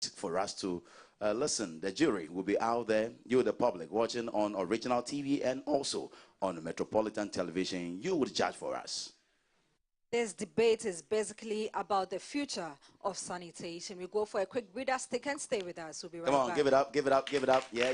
for us to listen. The jury will be out there, you the public watching on original TV and also on Metropolitan Television. You would judge for us. This debate is basically about the future of sanitation. We go for a quick breather. Stick and stay with us. We'll be right back. Come on, give it up, give it up, give it up. Yeah.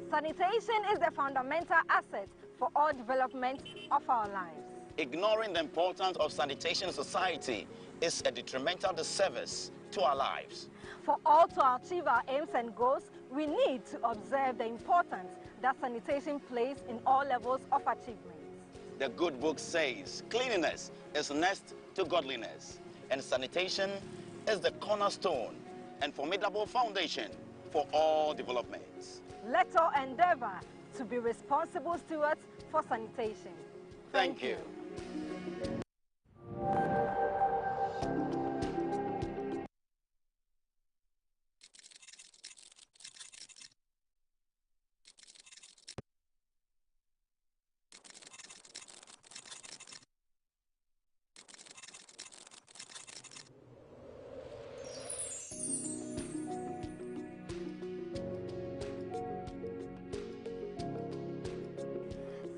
Sanitation is the fundamental asset for all development of our lives. Ignoring the importance of sanitation in society is a detrimental disservice to our lives. For all to achieve our aims and goals, we need to observe the importance that sanitation plays in all levels of achievement. The good book says cleanliness is next to godliness, and sanitation is the cornerstone and formidable foundation for all developments. Let all endeavor to be responsible stewards for sanitation. Thank you.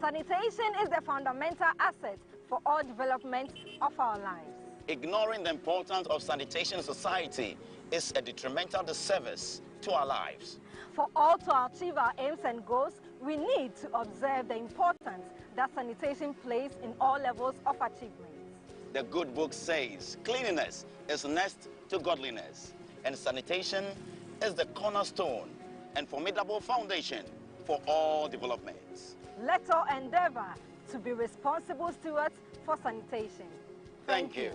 Sanitation is the fundamental asset for all development of our lives. Ignoring the importance of sanitation in society is a detrimental disservice to our lives. For all to achieve our aims and goals, we need to observe the importance that sanitation plays in all levels of achievement. The good book says cleanliness is next to godliness, and sanitation is the cornerstone and formidable foundation for all developments. Let all endeavor to be responsible stewards for sanitation. Thank you.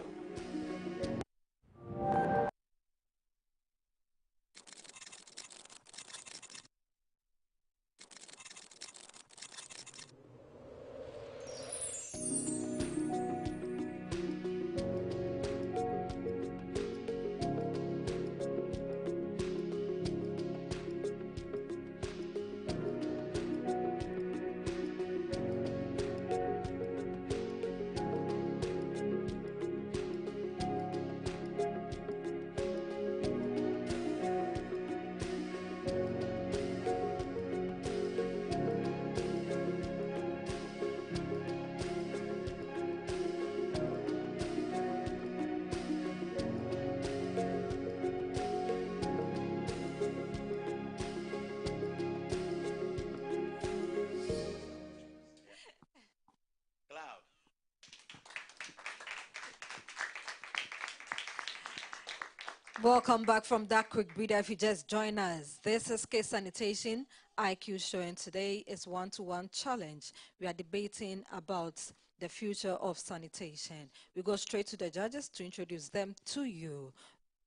Welcome back from that quick breather. If you just join us, this is Ksiq Sanitation IQ show, and today is one-to-one challenge. We are debating about the future of sanitation. We go straight to the judges to introduce them to you.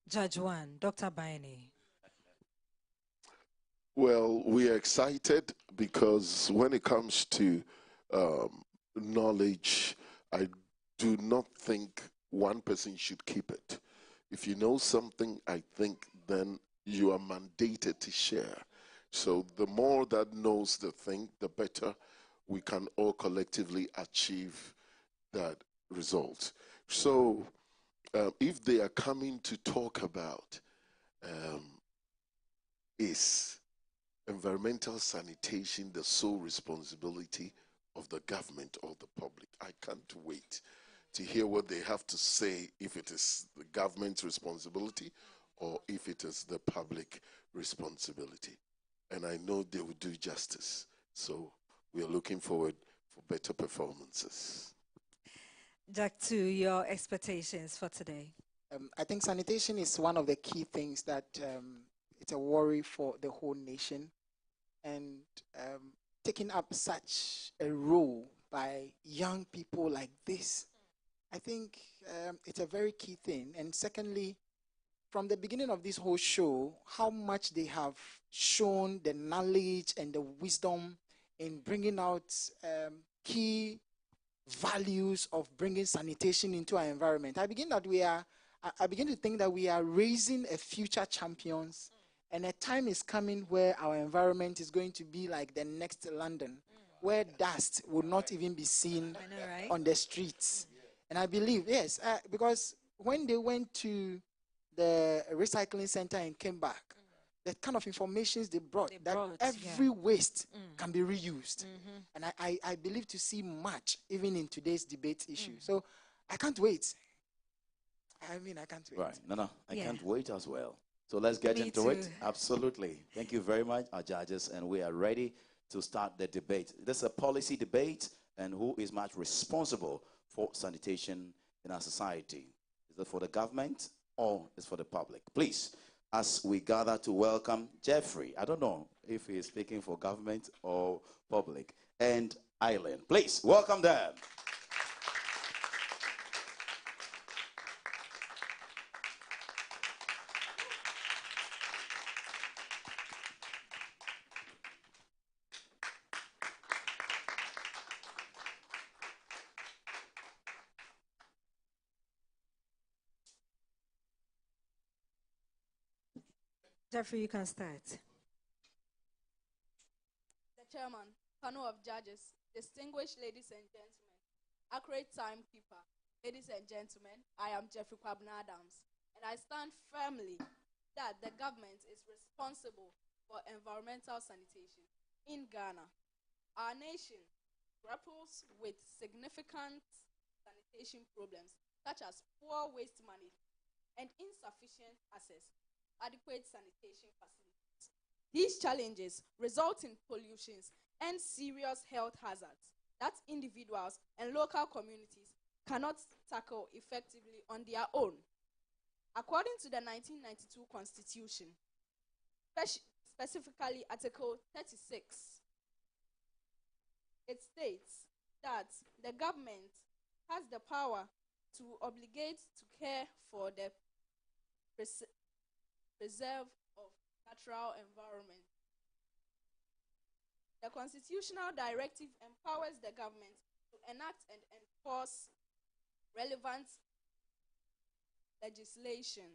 Judge 1, Dr. Baini. Well, we are excited because when it comes to knowledge, I do not think one person should keep it. If you know something, I think then you are mandated to share. So the more that knows the thing, the better we can all collectively achieve that result. So if they are coming to talk about is environmental sanitation the sole responsibility of the government or the public, I can't wait to hear what they have to say, if it is the government's responsibility or if it is the public responsibility. And I know they will do justice. So we are looking forward for better performances. Jack 2, your expectations for today? I think sanitation is one of the key things that it's a worry for the whole nation. And taking up such a role by young people like this, I think it's a very key thing. And secondly, from the beginning of this whole show, how much they have shown the knowledge and the wisdom in bringing out key values of bringing sanitation into our environment, I begin to think that we are raising a future champions, and a time is coming where our environment is going to be like the next London, where dust will not even be seen on the streets. And I believe, yes, because when they went to the recycling center and came back, the kind of information they brought, every waste can be reused. And I believe to see much even in today's debate issue. So I can't wait. I mean, I can't wait. Right. No, I can't wait as well. So let's get into it. Absolutely. Thank you very much, our judges, and we are ready to start the debate. This is a policy debate, and who is much responsible for sanitation in our society? Is it for the government or is it for the public? Please, as we gather to welcome Jeffrey, I don't know if he is speaking for government or public, and Eileen. Please, welcome them. Jeffrey, you can start. The chairman, panel of judges, distinguished ladies and gentlemen, accurate timekeeper, ladies and gentlemen, I am Jeffrey Kwabena Adams, and I stand firmly that the government is responsible for environmental sanitation in Ghana. Our nation grapples with significant sanitation problems such as poor waste management and insufficient access adequate sanitation facilities. These challenges result in pollutions and serious health hazards that individuals and local communities cannot tackle effectively on their own. According to the 1992 Constitution, specifically Article 36, it states that the government has the power to obligate to care for the preserve of natural environment. The constitutional directive empowers the government to enact and enforce relevant legislation,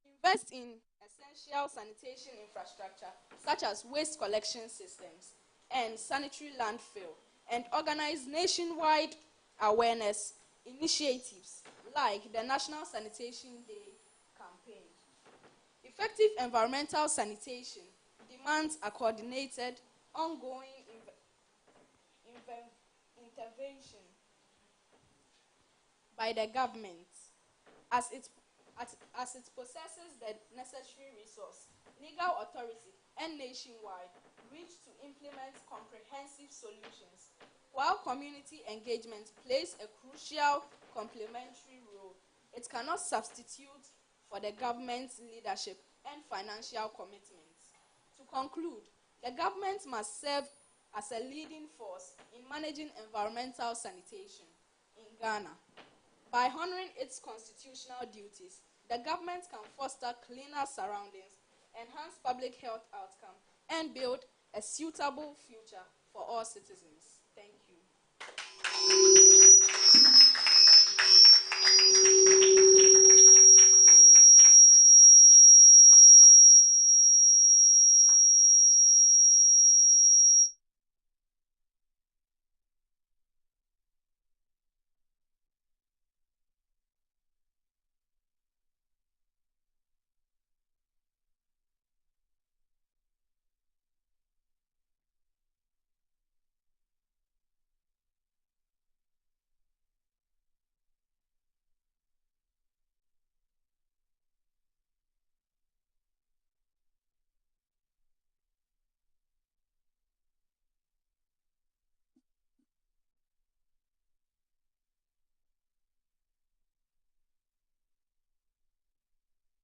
invest in essential sanitation infrastructure such as waste collection systems and sanitary landfill, and organize nationwide awareness initiatives like the National Sanitation Day campaign. Effective environmental sanitation demands a coordinated, ongoing intervention by the government as it possesses the necessary resource, legal authority, and nationwide reach to implement comprehensive solutions, while community engagement plays a crucial complementary role. It cannot substitute for the government's leadership and financial commitments. To conclude, the government must serve as a leading force in managing environmental sanitation in Ghana. By honoring its constitutional duties, the government can foster cleaner surroundings, enhance public health outcomes, and build a suitable future for all citizens. Thank you.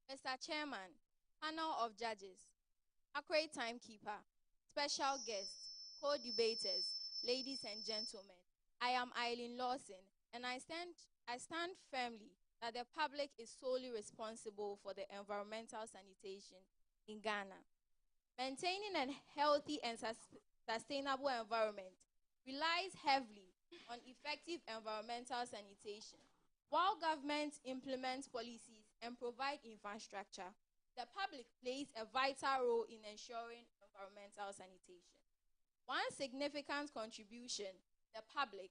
Mr. Chairman, panel of judges, accurate timekeeper, special guests, co-debaters, ladies and gentlemen, I am Eileen Lawson, and I stand firmly that the public is solely responsible for the environmental sanitation in Ghana. Maintaining a healthy and sustainable environment relies heavily on effective environmental sanitation. While government implements policies and provide infrastructure, the public plays a vital role in ensuring environmental sanitation. One significant contribution the public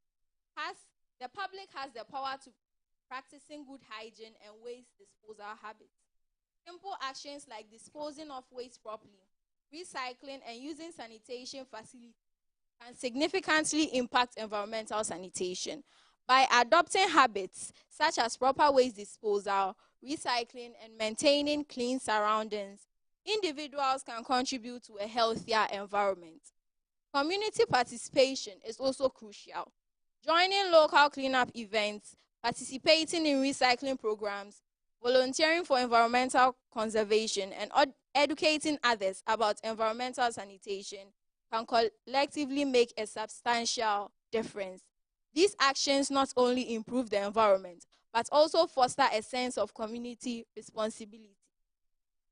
has the power to practicing good hygiene and waste disposal habits. Simple actions like disposing of waste properly, recycling, and using sanitation facilities can significantly impact environmental sanitation. By adopting habits such as proper waste disposal, recycling, and maintaining clean surroundings, individuals can contribute to a healthier environment. Community participation is also crucial. Joining local cleanup events, participating in recycling programs, volunteering for environmental conservation, and educating others about environmental sanitation can collectively make a substantial difference. These actions not only improve the environment, but also foster a sense of community responsibility.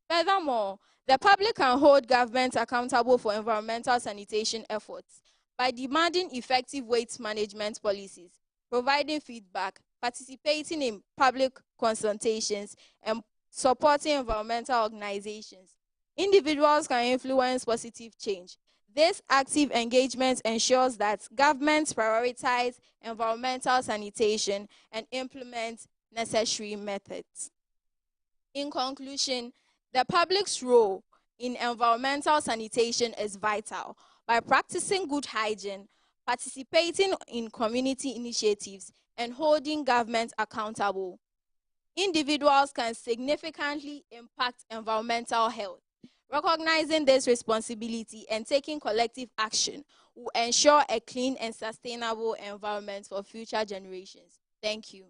Furthermore, the public can hold government accountable for environmental sanitation efforts by demanding effective waste management policies, providing feedback, participating in public consultations, and supporting environmental organizations. Individuals can influence positive change. This active engagement ensures that governments prioritize environmental sanitation and implement necessary methods. In conclusion, the public's role in environmental sanitation is vital. By practicing good hygiene, participating in community initiatives, and holding government accountable, individuals can significantly impact environmental health. Recognizing this responsibility and taking collective action will ensure a clean and sustainable environment for future generations. Thank you.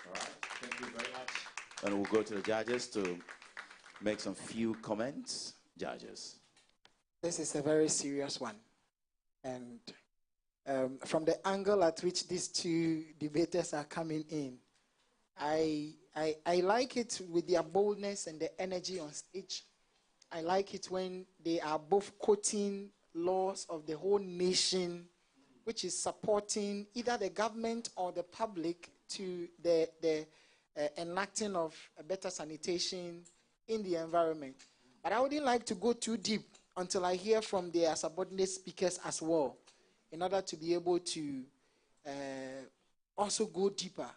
All right, thank you very much. And we'll go to the judges to make some few comments. Judges. This is a very serious one. And from the angle at which these two debaters are coming in, I like it with their boldness and the energy on stage. I like it when they are both quoting laws of the whole nation, which is supporting either the government or the public to the enacting of a better sanitation in the environment. But I wouldn't like to go too deep until I hear from their subordinate speakers as well, in order to be able to also go deeper,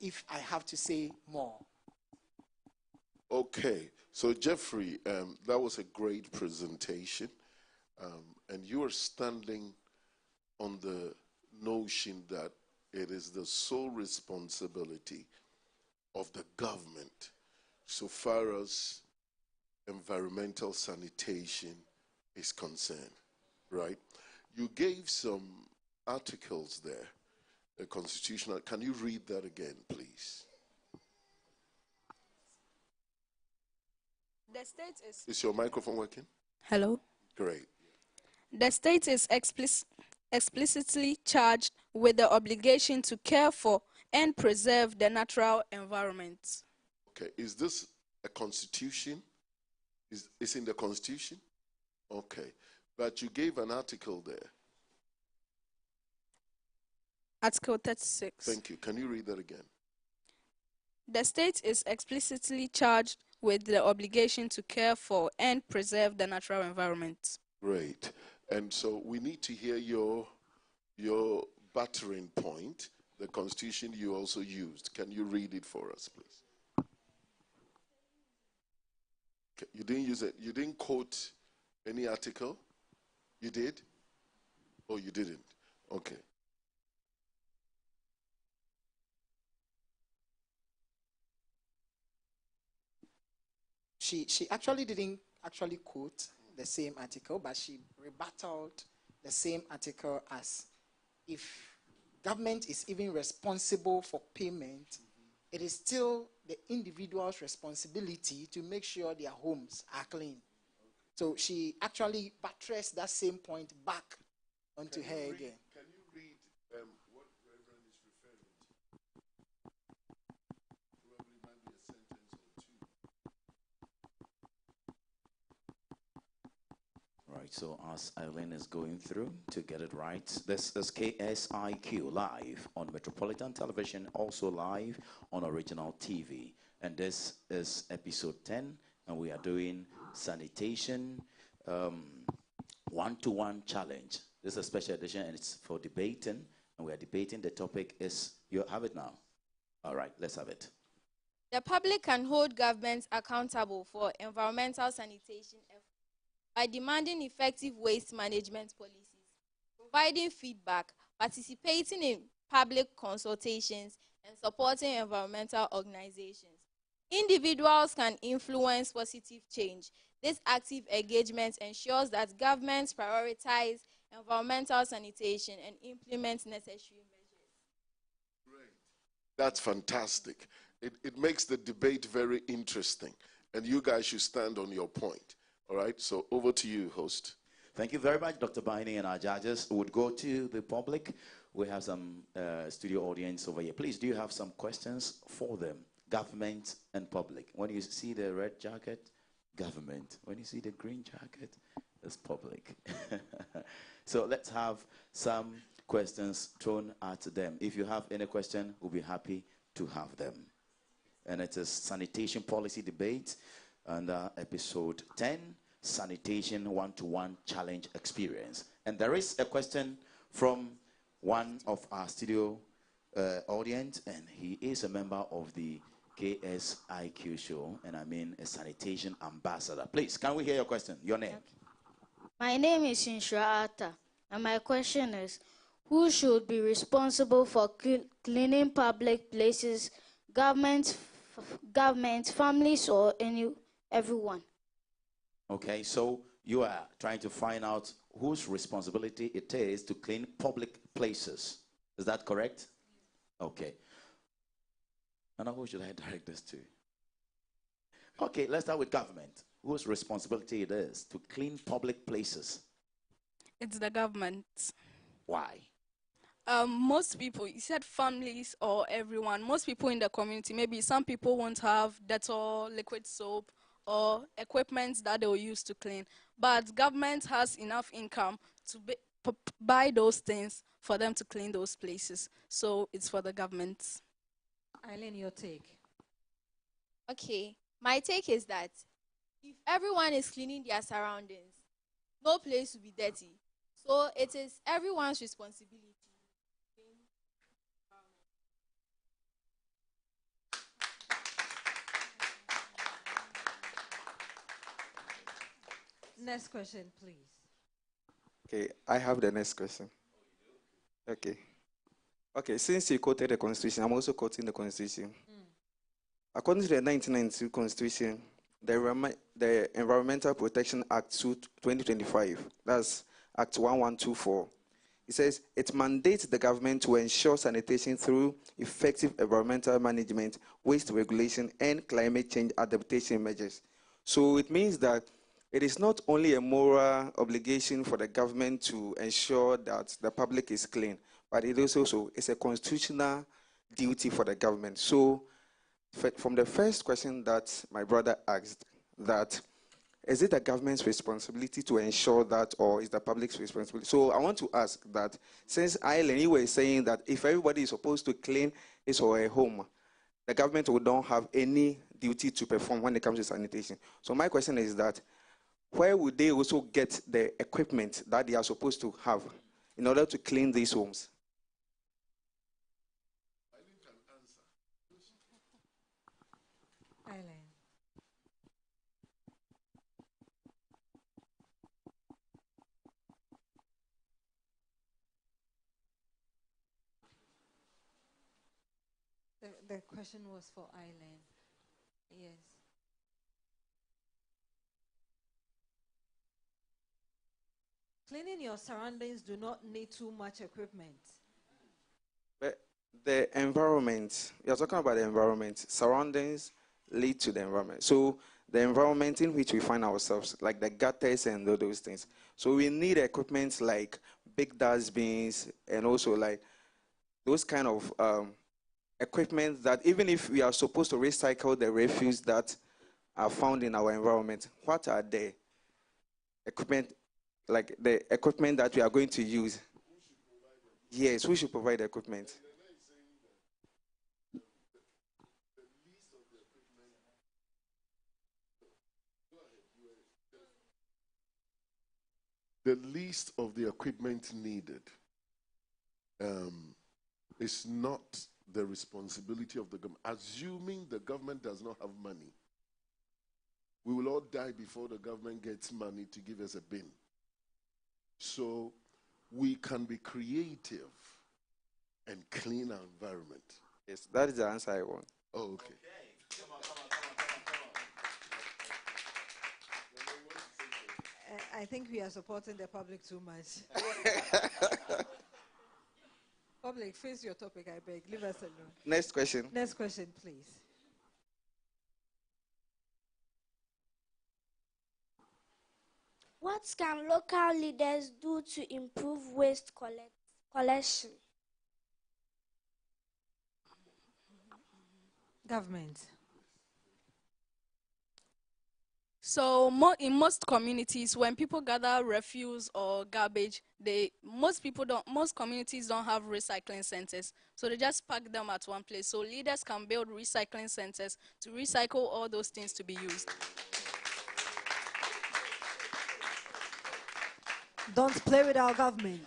if I have to say more. Okay, so Jeffrey, that was a great presentation, and you are standing on the notion that it is the sole responsibility of the government so far as environmental sanitation is concerned, right? You gave some articles there, a constitutional. Can you read that again, please? The state is... Is your microphone working? Hello? Great. The state is explicitly charged with the obligation to care for and preserve the natural environment. Okay, is this a constitution? Is in the constitution? Okay, but you gave an article there. Article 36. Thank you. Can you read that again? The state is explicitly charged with the obligation to care for and preserve the natural environment. Great. And so we need to hear your battering point, the constitution you also used. Can you read it for us, please? Okay. You didn't use it. You didn't quote any article? You did? Oh, you didn't. Okay. She actually didn't actually quote the same article, but she rebutted the same article as if government is even responsible for payment, it is still the individual's responsibility to make sure their homes are clean. So she actually buttressed that same point back onto her again. Can you read what Reverend is referring to? Probably might be a sentence or two. Right. So as Eileen is going through to get it right, this is KSIQ live on Metropolitan Television, also live on Original TV. And this is episode 10, and we are doing sanitation one-to-one challenge. This is a special edition, and it's for debating, and we are debating. The topic is, you have it now? All right, let's have it. The public can hold governments accountable for environmental sanitation efforts by demanding effective waste management policies, providing feedback, participating in public consultations, and supporting environmental organizations. Individuals can influence positive change. This active engagement ensures that governments prioritize environmental sanitation and implement necessary measures. Great. That's fantastic. It makes the debate very interesting, and you guys should stand on your point. All right, so over to you, host. Thank you very much, Dr. Baini, and our judges would go to the public. We have some studio audience over here. Please, do you have some questions for them? Government and public. When you see the red jacket, government. When you see the green jacket, it's public. So let's have some questions thrown at them. If you have any question, we'll be happy to have them. And it is sanitation policy debate under episode 10, sanitation one-to-one challenge experience. And there is a question from one of our studio audience, and he is a member of the KSIQ show, and I mean a sanitation ambassador. Please, can we hear your question? Your name? My name is Inshra Atta, and my question is, who should be responsible for cleaning public places, government, families, or everyone? Okay, so you are trying to find out whose responsibility it is to clean public places. Is that correct? Okay. And now who should I direct this to? Okay, let's start with government. Whose responsibility it is to clean public places? It's the government. Why? Most people, you said families or everyone, most people in the community, maybe some people won't have Dettol, liquid soap, or equipment that they will use to clean. But government has enough income to buy those things for them to clean those places. So it's for the government. Eileen, your take. Okay, my take is that if everyone is cleaning their surroundings, no place will be dirty. So it is everyone's responsibility. Next question, please. Okay, I have the next question. Okay, since you quoted the Constitution, I'm also quoting the Constitution. According to the 1992 Constitution, the Environmental Protection Act 2025, that's Act 1124, it says it mandates the government to ensure sanitation through effective environmental management, waste regulation, and climate change adaptation measures. So it means that it is not only a moral obligation for the government to ensure that the public is clean, but it is also a constitutional duty for the government. So from the first question that my brother asked, that is it the government's responsibility to ensure that, or is the public's responsibility? So I want to ask that, since Eileen, you were saying that if everybody is supposed to clean his or her home, the government would not have any duty to perform when it comes to sanitation. So my question is that, where would they also get the equipment that they are supposed to have in order to clean these homes? Eileen. The question was for Eileen. Yes. Cleaning your surroundings do not need too much equipment. But the environment, you're talking about the environment, surroundings lead to the environment. So the environment in which we find ourselves, like the gutters and all those things. So we need equipment like big dustbins and also like those kind of equipment that even if we are supposed to recycle the refuse that are found in our environment, what are the equipment like the equipment that we are going to use. Yes, who should provide the equipment? The list of the equipment needed is not the responsibility of the government. Assuming the government does not have money, we will all die before the government gets money to give us a bin. So we can be creative and clean our environment. Yes, that is the answer I want. Oh, okay. I think we are supporting the public too much. Public, face your topic, I beg. Leave us alone. Next question. Next question, please. What can local leaders do to improve waste collection? Government. So in most communities, when people gather refuse or garbage, most communities don't have recycling centers. So they just pack them at one place. So leaders can build recycling centers to recycle all those things to be used. Don't play with our government.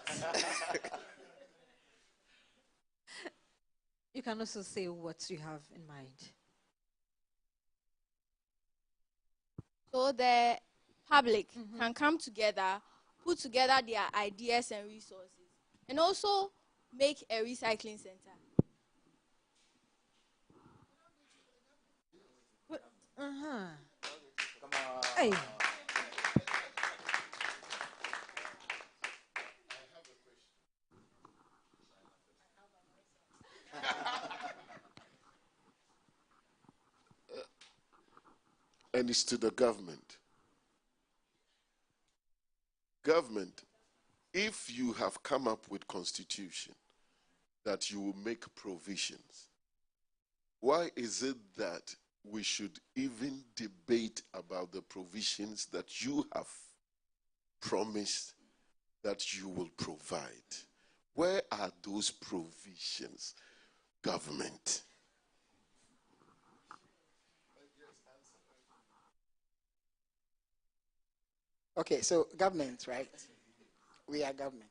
You can also say what you have in mind. So the public can come together, put together their ideas and resources, and also make a recycling center. Come on. Hey. And it's to the government. Government, if you have come up with constitution that you will make provisions, why is it that we should even debate about the provisions that you have promised that you will provide? Where are those provisions, government? Okay, so government, right? We are government.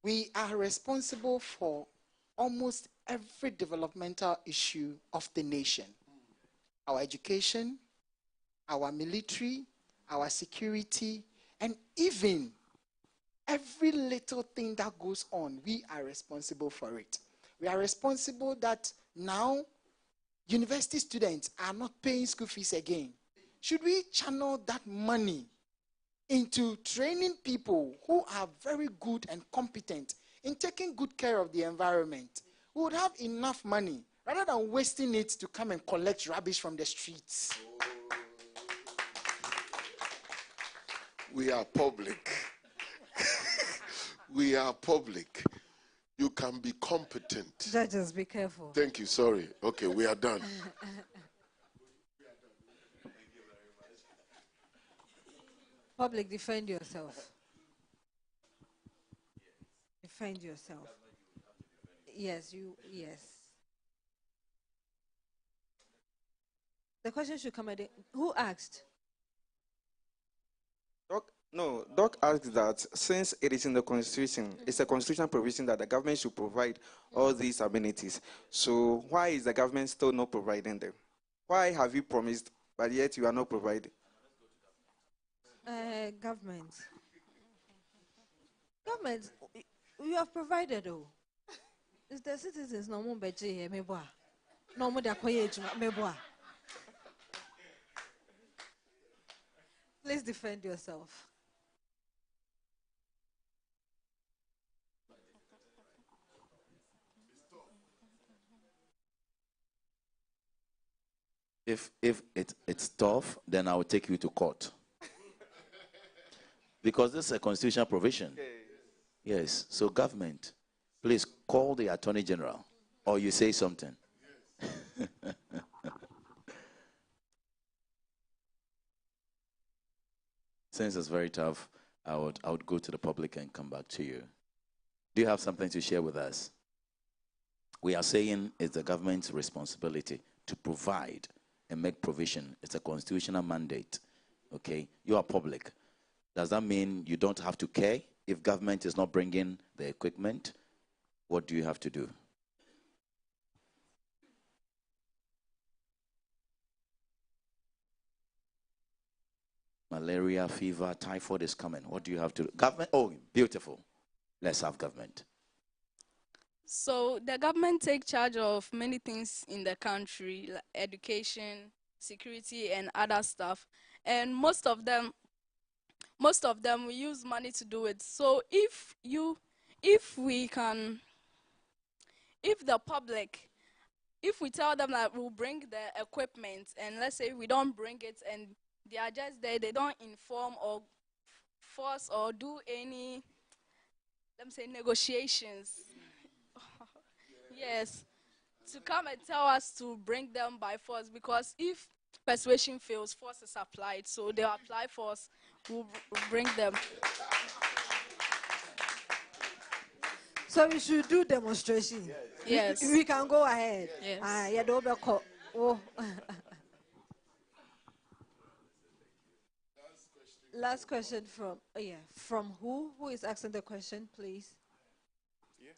We are responsible for almost every developmental issue of the nation. Our education, our military, our security, and even every little thing that goes on, we are responsible for it. We are responsible that now university students are not paying school fees again. Should we channel that money into training people who are very good and competent in taking good care of the environment? We would have enough money rather than wasting it to come and collect rubbish from the streets. We are public. We are public. You can be competent. Judges, be careful. Thank you. Sorry. Okay, we are done. Public, defend yourself. Defend yourself. Yes, yes. The question should come at who asked? Doc asked that since it is in the Constitution, it's a constitutional provision that the government should provide all these amenities. So why is the government still not providing them? Why have you promised, but yet you are not providing? Government. Government, you have provided, though. It's the citizens no more beje meboa. No more da koye meboa. Please defend yourself. If it's tough, then I will take you to court. Because this is a constitutional provision. Okay. Yes. So government, please call the Attorney General or you say something. Since it's very tough, I would go to the public and come back to you. Do you have something to share with us? We are saying it's the government's responsibility to provide and make provision. It's a constitutional mandate. Okay? You are public. Does that mean you don't have to care if government is not bringing the equipment? What do you have to do? Malaria, fever, typhoid is coming. What do you have to do? Government? Oh, beautiful. Let's have government. So the government take charge of many things in the country, like education, security, and other stuff. And most of them we use money to do it. So if the public, if we tell them that we'll bring the equipment, and let's say we don't bring it, and they are just there, they don't inform or force or do any, let me say, negotiations. Yes, to come and tell us to bring them by force, because if persuasion fails, force is applied. So they'll apply force, we'll bring them. So we should do demonstration. Yes. We can go ahead. Yes. Yeah, oh. Last question from who? Who is asking the question, please? Yeah.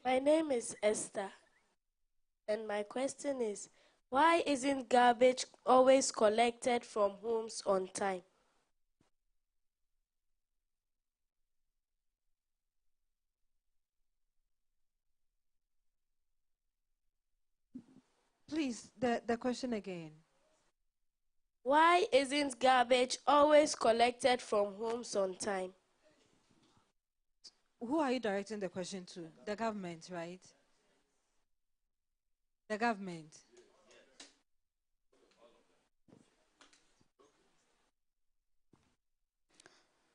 My name is Esther, and my question is, why isn't garbage always collected from homes on time? Please, the question again. Why isn't garbage always collected from homes on time? Who are you directing the question to? The government, right? The government.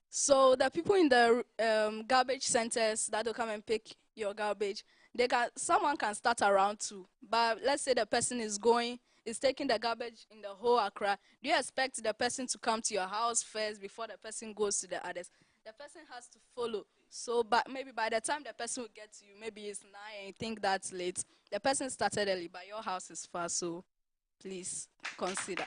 So the people in the garbage centers that will come and pick your garbage, someone can start around 2. But let's say the person is taking the garbage in the whole Accra. Do you expect the person to come to your house first before the person goes to the others? The person has to follow. So, but maybe by the time the person will get to you, maybe it's 9 and you think that's late. The person started early, but your house is far, so please consider.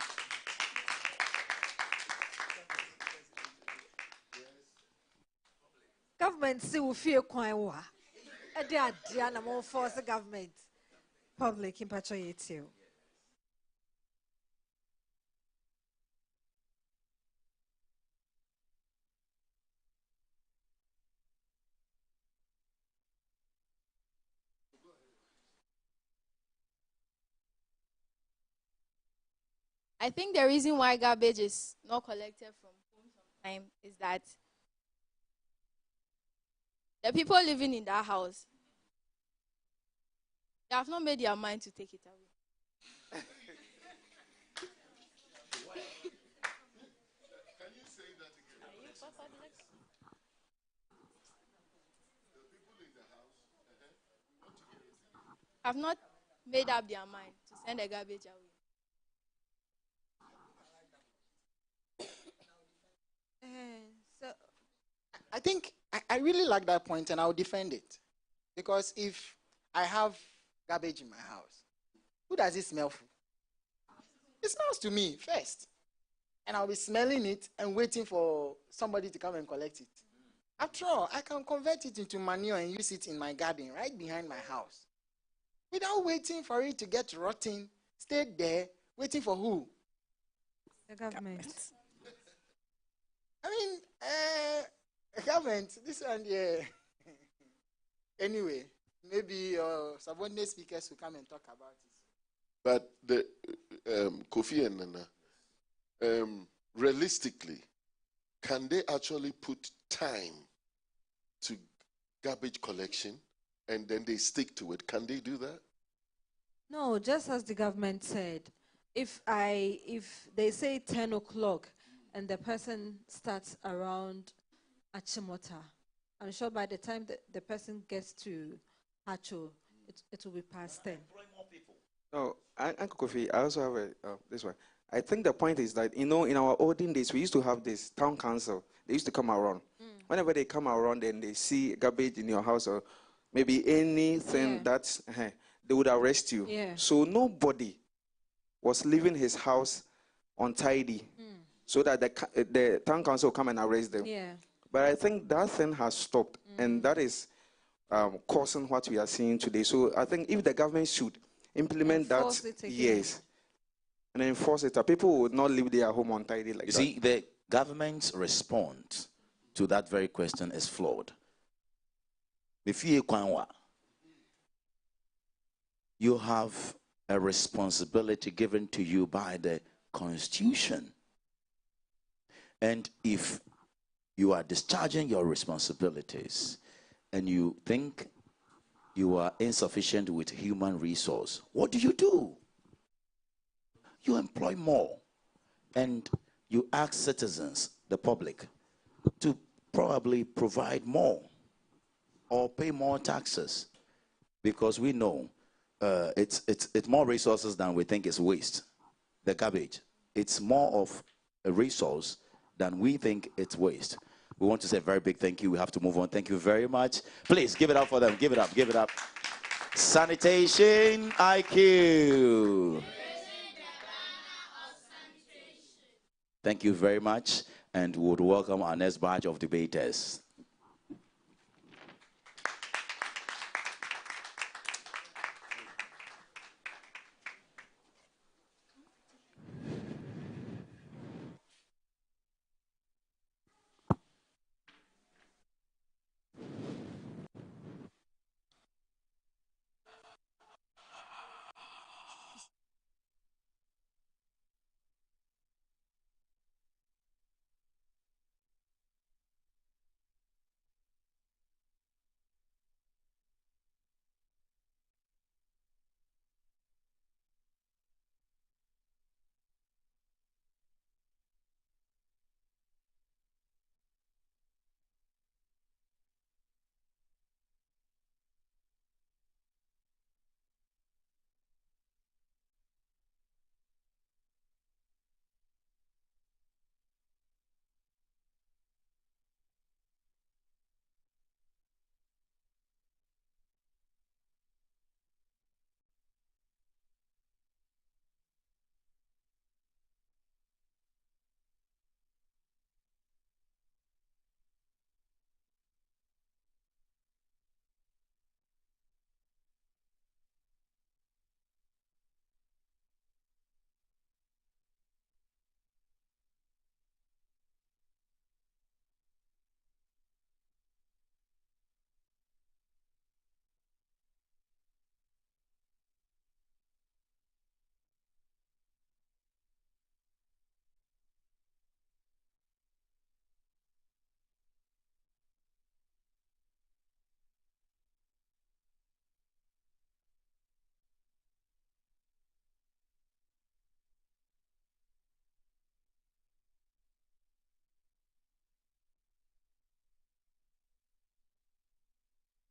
Government see will fear quite wa. They are more force the government. Public in you. I think the reason why garbage is not collected from home time is that the people living in that house, they have not made their mind to take it away. Can you say that again? The people in the house, we want to hear it again. Have not made up their mind to send the garbage away. So I think I really like that point, and I'll defend it. Because if I have garbage in my house, who does it smell for? It smells to me first. And I'll be smelling it and waiting for somebody to come and collect it. After all, I can convert it into manure and use it in my garden right behind my house. Without waiting for it to get rotten, stay there, waiting for who? The government. I mean, government, this one, yeah. Anyway, maybe subordinate speakers will come and talk about it. But the Kofi and Nana, realistically, can they actually put time to garbage collection and then they stick to it? Can they do that? No, just as the government said, if they say 10 o'clock and the person starts around Achimota. I'm sure by the time the person gets to Hacho, it will be past 10. No, Uncle Kofi, I also have this one. I think the point is that, in our olden days, we used to have this town council. They used to come around. Whenever they come around and they see garbage in your house or maybe anything that's, they would arrest you. Yeah. So nobody was leaving his house untidy so that the town council will come and arrest them. Yeah. But I think that thing has stopped, and that is causing what we are seeing today. So I think if the government should implement Enforce that, it again. yes, and enforce it, people would not leave their home untidy like that. You see, the government's response to that very question is flawed. You have a responsibility given to you by the Constitution. And if you are discharging your responsibilities and you think you are insufficient with human resource, what do? You employ more, and you ask citizens, the public, to probably provide more or pay more taxes, because we know it's more resources than we think is waste. The garbage, it's more of a resource than we think it's waste. We want to say a very big thank you. We have to move on. Thank you very much. Please give it up for them. Give it up. Give it up. Sanitation IQ. Thank you very much, and we would welcome our next batch of debaters.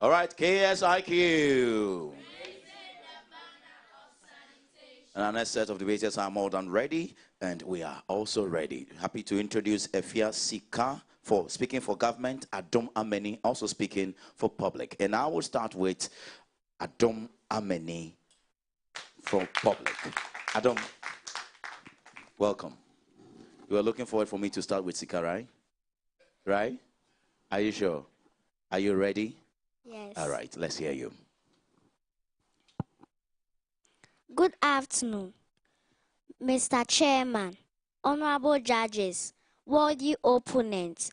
All right, KSIQ. And our next set of debaters are more than ready, and we are also ready. Happy to introduce Ksiq for speaking for government, Adom Ameni also speaking for public. And I will start with Adom Ameni for public. Adom, welcome. You are looking forward for me to start with Ksiq, right? Right? Are you sure? Are you ready? Yes. All right, let's hear you. Good afternoon, Mr. Chairman, honorable judges, worthy opponents,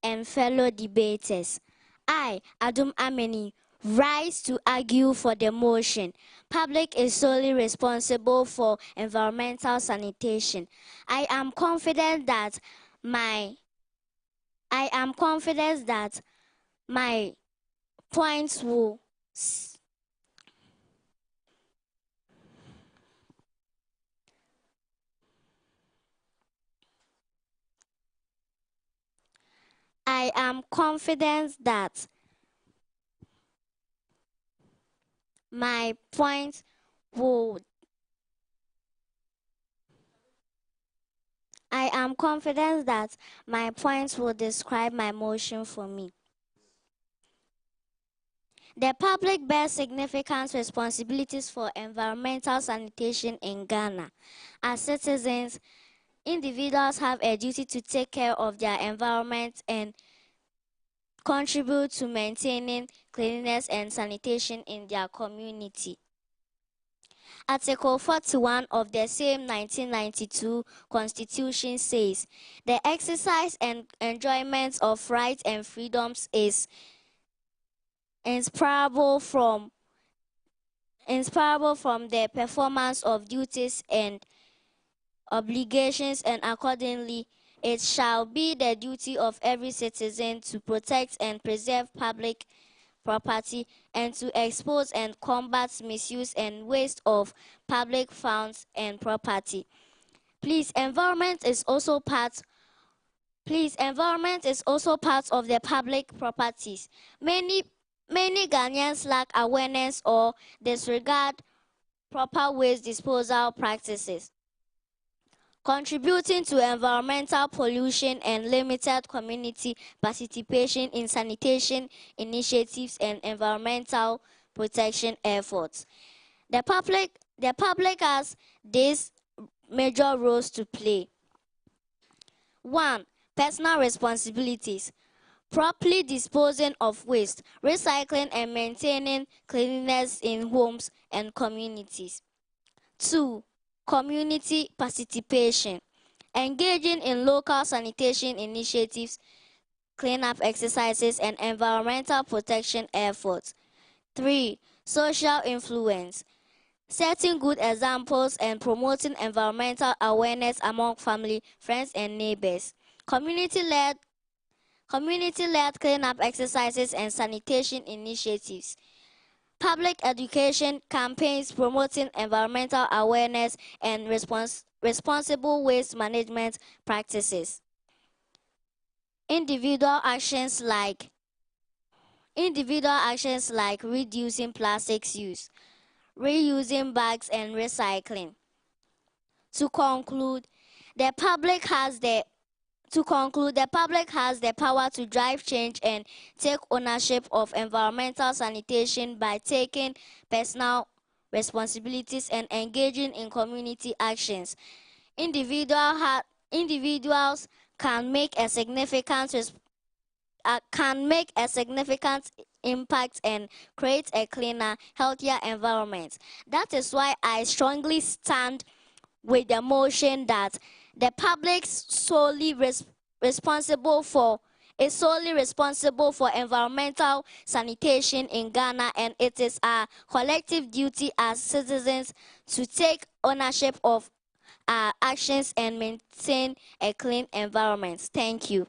and fellow debaters. I, Adom Ameni, rise to argue for the motion. Public is solely responsible for environmental sanitation. I am confident that my points will I am confident that my points will describe my motion for me. The public bears significant responsibilities for environmental sanitation in Ghana. As citizens, individuals have a duty to take care of their environment and contribute to maintaining cleanliness and sanitation in their community. Article 41 of the same 1992 Constitution says, the exercise and enjoyment of rights and freedoms is inseparable from the performance of duties and obligations, and accordingly, it shall be the duty of every citizen to protect and preserve public property and to expose and combat misuse and waste of public funds and property. Please, environment is also part of the public properties. Many Ghanaians lack awareness or disregard proper waste disposal practices, contributing to environmental pollution and limited community participation in sanitation initiatives and environmental protection efforts. The public has these major roles to play. 1. Personal responsibilities. Properly disposing of waste, recycling and maintaining cleanliness in homes and communities. 2. Community participation. Engaging in local sanitation initiatives, cleanup exercises, and environmental protection efforts. 3. Social influence. Setting good examples and promoting environmental awareness among family, friends, and neighbors. Community-led cleanup exercises and sanitation initiatives. Public education campaigns promoting environmental awareness and responsible waste management practices. Individual actions like reducing plastics use, reusing bags, and recycling. To conclude, the public has the power to drive change and take ownership of environmental sanitation by taking personal responsibilities and engaging in community actions. Individuals can make a significant impact and create a cleaner, healthier environment. That is why I strongly stand with the motion that the public is solely responsible for environmental sanitation in Ghana, and it is our collective duty as citizens to take ownership of our actions and maintain a clean environment. Thank you.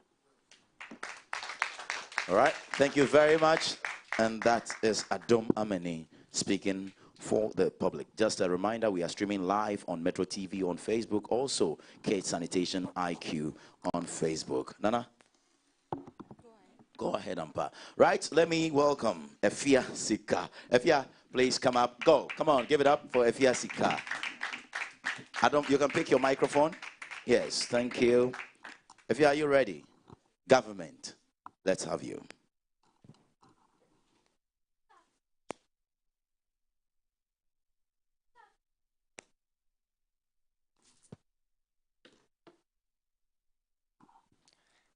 All right, thank you very much. And that is Adom Ameni speaking for the public. Just a reminder, we are streaming live on Metro TV on Facebook, also Ksiq Sanitation IQ on Facebook. Nana? Go ahead, Ampa. Right, let me welcome Efia Ksiq. Efia, please come up. Go, come on, give it up for Efia Ksiq. Adom, you can pick your microphone. Yes, thank you. Efia, are you ready? Government, let's have you.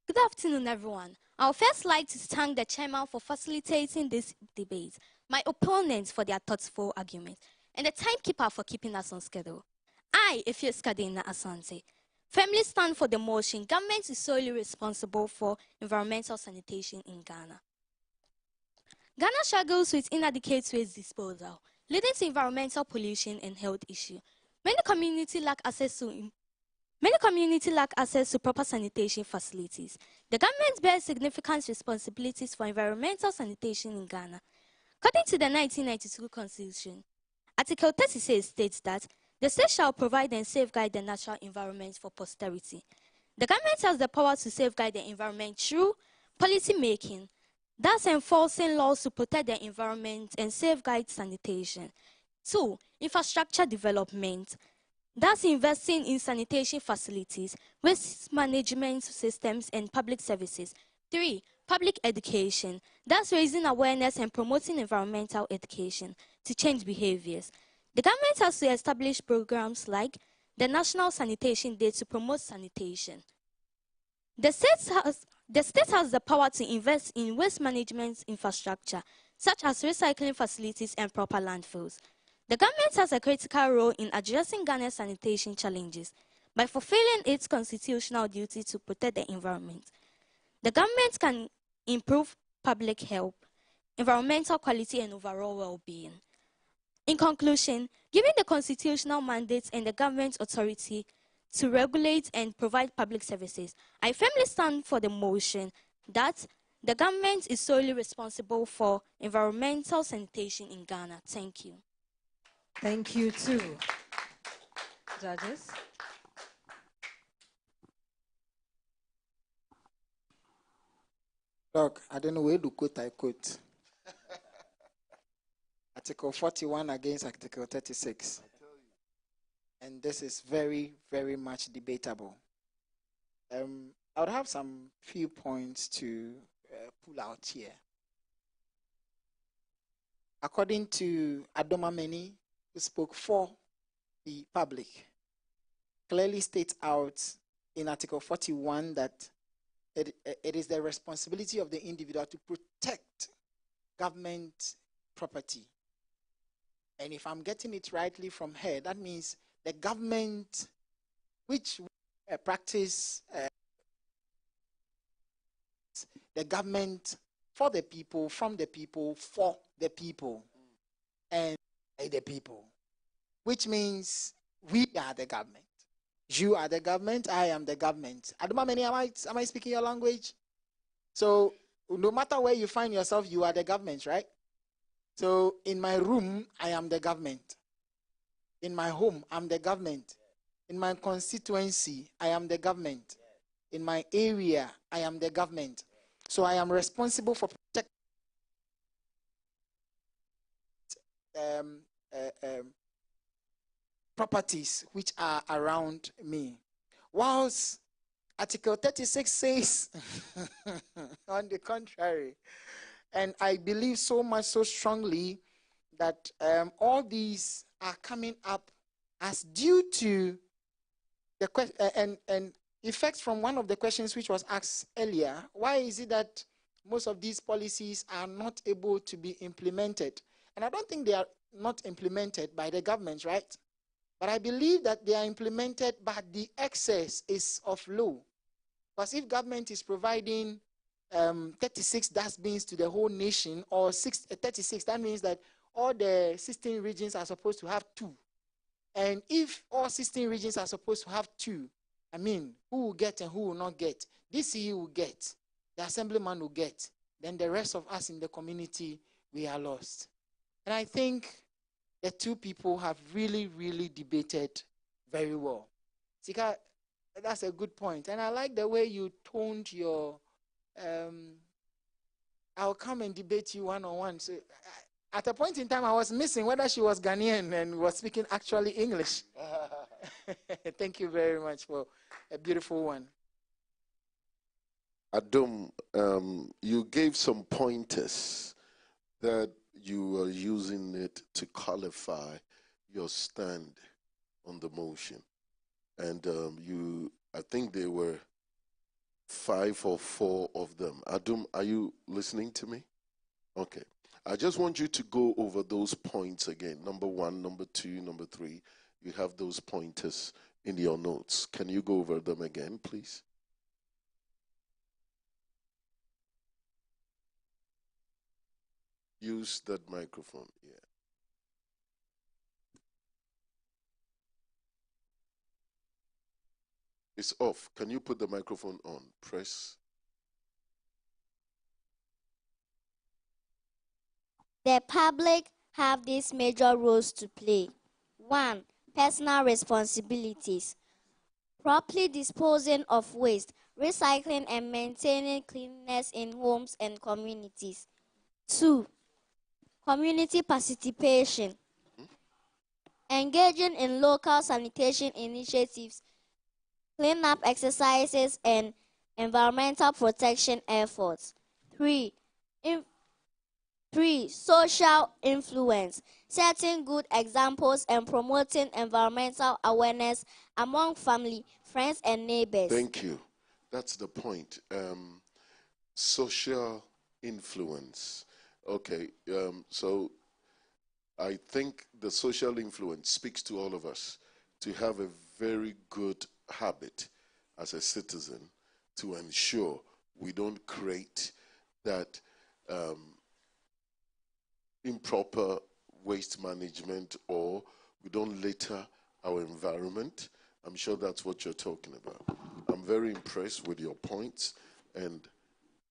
Good afternoon, everyone. I would first like to thank the chairman for facilitating this debate, my opponents for their thoughtful arguments, and the timekeeper for keeping us on schedule. I, Efia Ksiq Asante, firmly stand for the motion government is solely responsible for environmental sanitation in Ghana. Ghana struggles with inadequate waste disposal, leading to environmental pollution and health issues. Many communities lack access to proper sanitation facilities. The government bears significant responsibilities for environmental sanitation in Ghana. According to the 1992 Constitution, Article 36 states that the state shall provide and safeguard the natural environment for posterity. The government has the power to safeguard the environment through Policy making. That's enforcing laws to protect the environment and safeguard sanitation. 2. Infrastructure development. That's investing in sanitation facilities, waste management systems, and public services. 3. Public education. That's raising awareness and promoting environmental education to change behaviors. The government has to establish programs like the National Sanitation Day to promote sanitation. The state has the power to invest in waste management infrastructure, such as recycling facilities and proper landfills. The government has a critical role in addressing Ghana's sanitation challenges by fulfilling its constitutional duty to protect the environment. The government can improve public health, environmental quality, and overall well-being. In conclusion, given the constitutional mandate and the government's authority to regulate and provide public services, I firmly stand for the motion that the government is solely responsible for environmental sanitation in Ghana. Thank you. Thank you too. Judges? Look, I don't know where to quote, I quote. Article 41 against Article 36. And this is very, very much debatable. I would have some few points to pull out here. According to Adomameni, who spoke for the public, clearly states out in Article 41 that it is the responsibility of the individual to protect government property. And if I'm getting it rightly from her, that means the government, which practice the government for the people, from the people, for the people, and by the people, which means we are the government. You are the government, I am the government. Adumameni, am I speaking your language? So no matter where you find yourself, you are the government, right? So in my room, I am the government. In my home, I'm the government. In my constituency, I am the government. In my area, I am the government. So I am responsible for protecting properties which are around me. Whilst Article 36 says, on the contrary, and I believe so much, so strongly, that all these are coming up as due to the question and effects from one of the questions which was asked earlier. Why is it that most of these policies are not able to be implemented? And I don't think they are not implemented by the government, right? But I believe that they are implemented, but the excess is of low. Because if government is providing 36 dustbins to the whole nation, or 36, that means that all the 16 regions are supposed to have 2. And if all 16 regions are supposed to have 2, I mean, who will get and who will not get? DCE will get, the assemblyman will get, then the rest of us in the community, we are lost. And I think the two people have really, really debated very well. Sika, that's a good point. And I like the way you toned your, I'll come and debate you one-on-one. So at a point in time, I was missing whether she was Ghanaian and was speaking actually English. Thank you very much for a beautiful one. Adom, you gave some pointers that you are using it to qualify your stand on the motion. And I think there were 5 or 4 of them. Adom, are you listening to me? Okay. I just want you to go over those points again. Number 1, number 2, number 3. You have those pointers in your notes. Can you go over them again, please? Use that microphone, yeah. It's off. Can you put the microphone on? Press. The public have these major roles to play. 1. Personal responsibilities. Properly disposing of waste, recycling and maintaining cleanliness in homes and communities. 2. Community participation. Engaging in local sanitation initiatives, cleanup exercises, and environmental protection efforts. 3. Social influence. Setting good examples and promoting environmental awareness among family, friends, and neighbors. Thank you. That's the point. Social influence. Okay, so I think the social influence speaks to all of us to have a very good habit as a citizen to ensure we don't create that improper waste management, or we don't litter our environment. I'm sure that's what you're talking about. I'm very impressed with your points, and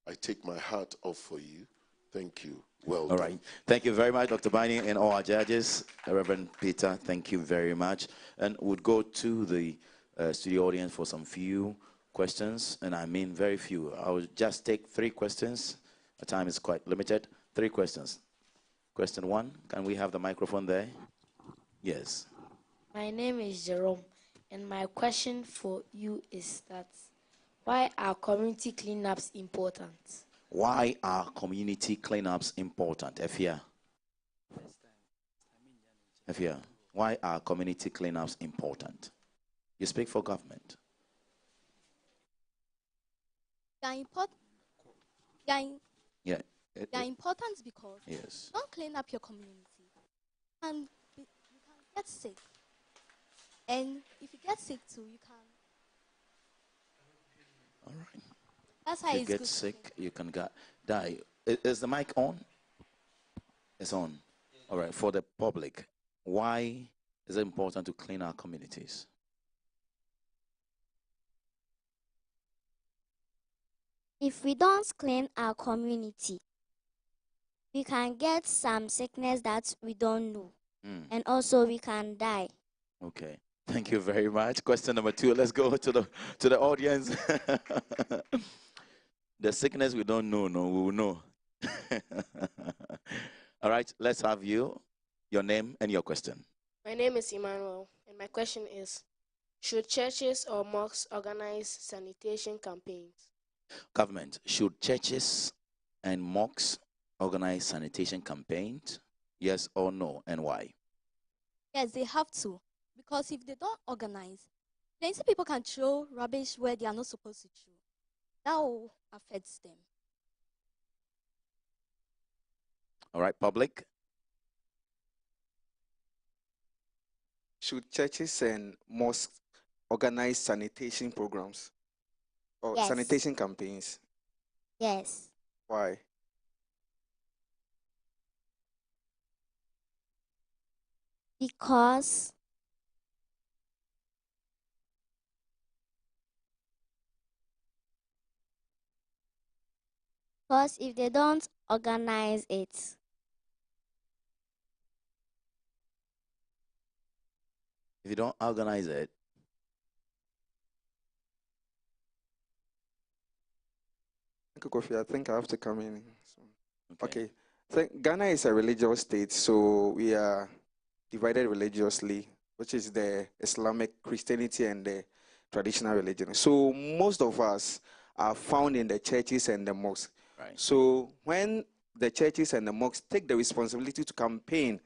I take my hat off for you. Thank you. Well done. All right. Thank you very much, Dr. Bani, and all our judges. Reverend Peter, thank you very much. And we'll go to the studio audience for some few questions, and I mean very few. I'll just take 3 questions. The time is quite limited. 3 questions. Question 1, can we have the microphone there? Yes. My name is Jerome, and my question for you is that why are community cleanups important? Why are community cleanups important? Efia. Efia, why are community cleanups important? You speak for government. They are important because yes. don't clean up your community and you can get sick. And if you get sick too, you can. All right. That's how you get sick, you can die. Is the mic on? It's on. All right. For the public, why is it important to clean our communities? If we don't clean our community, we can get some sickness that we don't know. And also we can die. Okay. Thank you very much. Question number 2. Let's go to the audience. The sickness we don't know, no, we will know. All right. Let's have your name and your question. My name is Emmanuel, and my question is, should churches or mosques organize sanitation campaigns? Government, should churches and mosques organize sanitation campaigns? Yes or no, and why? Yes, they have to. Because if they don't organize, plenty people can throw rubbish where they are not supposed to throw. That will affect them. All right, public. Should churches and mosques organize sanitation programs or Yes. sanitation campaigns? Yes. Why? Because if they don't organize it, If you don't organize it, Kofi, I think I have to come in. Okay. So Ghana is a religious state, so we are divided religiously, which is the Islamic Christianity and the traditional religion. So most of us are found in the churches and the mosques. Right. So when the churches and the mosques take the responsibility to campaign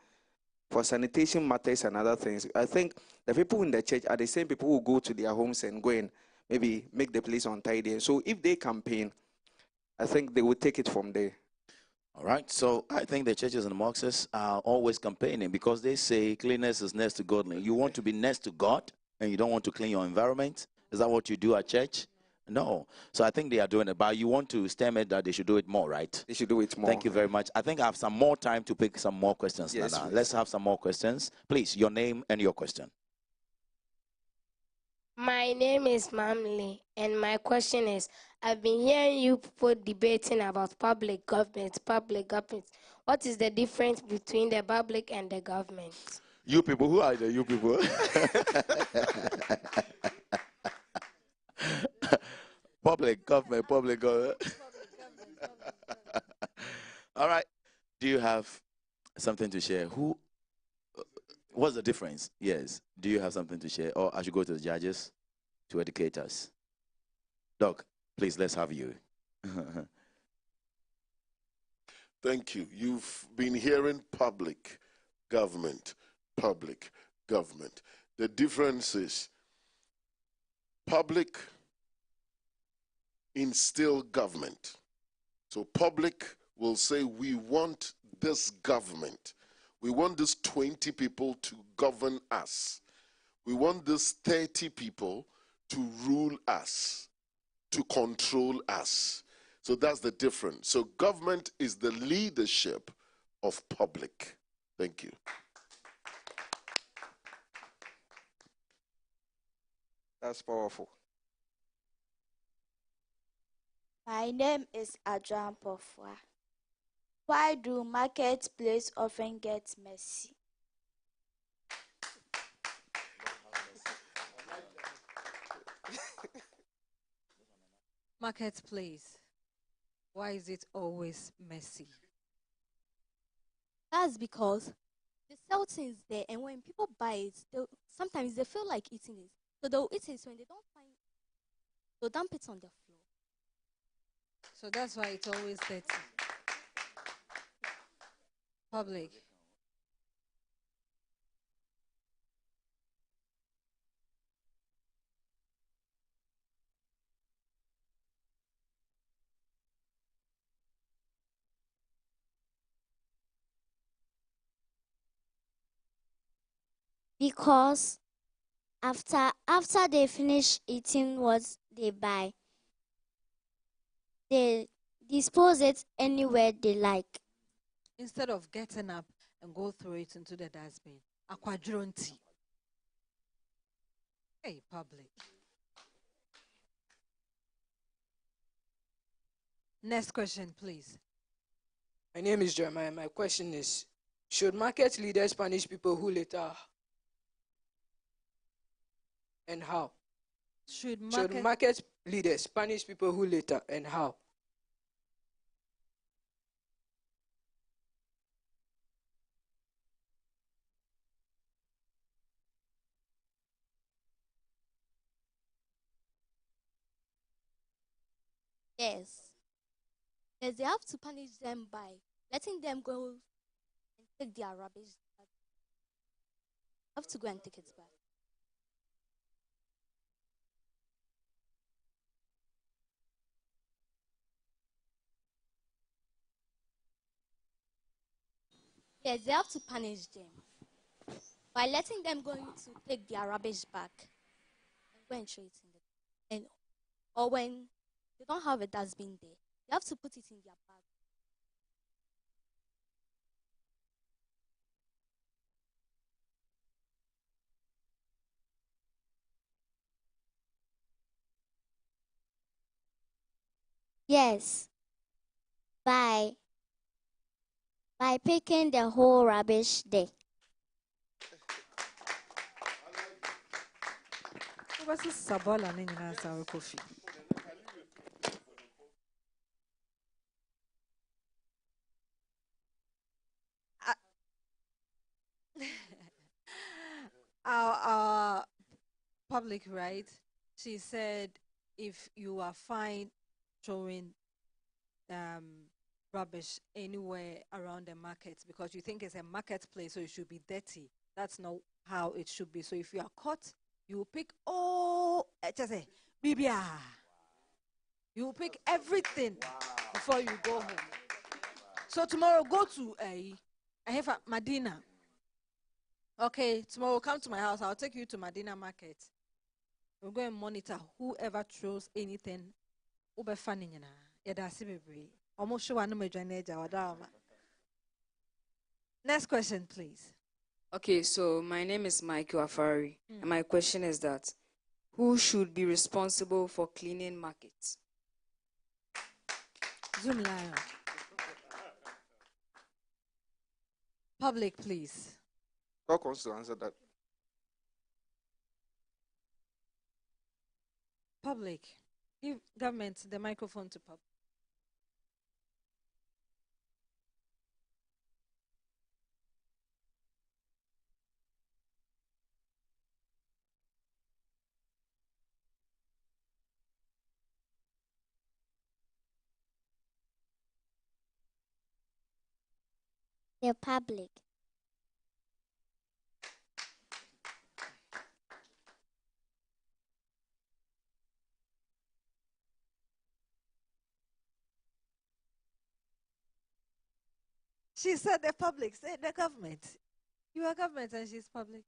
for sanitation matters and other things, I think the people in the church are the same people who go to their homes and go and maybe make the place untidy. So if they campaign, I think they will take it from there. all right. So I think the churches and the mosques are always campaigning because they say cleanliness is next to godliness. You want to be next to God and you don't want to clean your environment? Is that what you do at church? No. So I think they are doing it, but you want to stem it that they should do it more, right? They should do it more. Thank you very much. I think I have some more time to pick some more questions, Yes, Nana. please. Let's have some more questions. Please, your name and your question. My name is Mamli, and my question is, I've been hearing you people debating about public government. What is the difference between the public and the government? You people, who are the you people? Public government, public government. All right. Do you have something to share? What's the difference? Yes. Do you have something to share? Or I should go to the judges to educate us? Doc, please, let's have you. Thank you. You've been hearing public government, public government. The difference is public instill government. So public will say, we want this government. We want these 20 people to govern us. We want these 30 people to rule us, to control us. So that's the difference. So government is the leadership of public. Thank you. That's powerful. My name is Adran Pofwa. Why do marketplace often get messy? Marketplace. Why is it always messy? That's because they sell things there, and when people buy it, sometimes they feel like eating it. So they'll eat it. When they don't find it, they'll dump it on the floor. So that's why it's always dirty. Public. Because after they finish eating what they buy, they dispose it anywhere they like. Instead of getting up and go throw it into the dustbin. Aquadronti. Hey, public. Next question, please. My name is Jeremiah. My question is, should market leaders punish people who litter? And how? Should market leaders punish people who litter, and how? Yes. Yes, they have to punish them by letting them go and take their rubbish back. Have to go and take it back. Yes, they have to punish them by letting them go to take their rubbish back and go and throw it in the and or when they don't have a dustbin there, they have to put it in their bag. Yes. By picking the whole rubbish there. What's this sabola in our coffee? Our public, right? She said if you are fine throwing rubbish anywhere around the market because you think it's a marketplace, so it should be dirty. That's not how it should be. So if you are caught, you will pick Bibia. You will pick everything before you go home. So tomorrow go to I have a Medina. Okay, tomorrow come to my house. I'll take you to Medina Market. We'll go and monitor whoever throws anything. Next question, please. Okay, so my name is Michael Afari, and my question is that who should be responsible for cleaning markets? Zoom Lion. Public, please. Who wants to answer that? Public, Give government the microphone to public. The public. She said the public, said the government. You are government and she's public.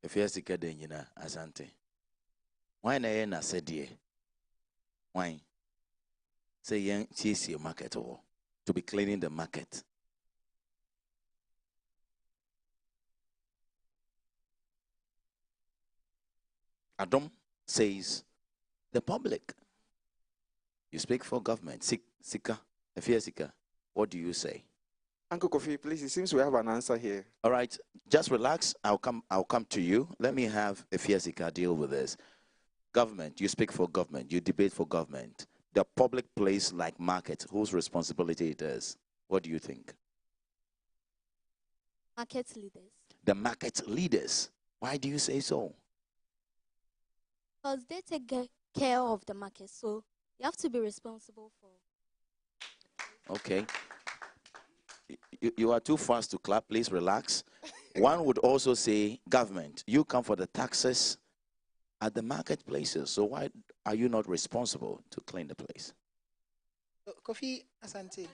If you ask the you know, asante. Why na said ye? Why? Say young cheese your market or to be cleaning the market. Adam says the public. You speak for government. Sika, Sika, what do you say? Uncle Kofi, please, it seems we have an answer here. All right, just relax. I'll come to you. Let me have Sika deal with this. Government, you speak for government. You debate for government. The public place like market, whose responsibility it is? What do you think? Market leaders. The market leaders. Why do you say so? Because they take care of the market, so you have to be responsible for. Okay. You are too fast to clap. Please relax. One would also say, government, you come for the taxes at the marketplaces. So why are you not responsible to clean the place? Kofi Asante.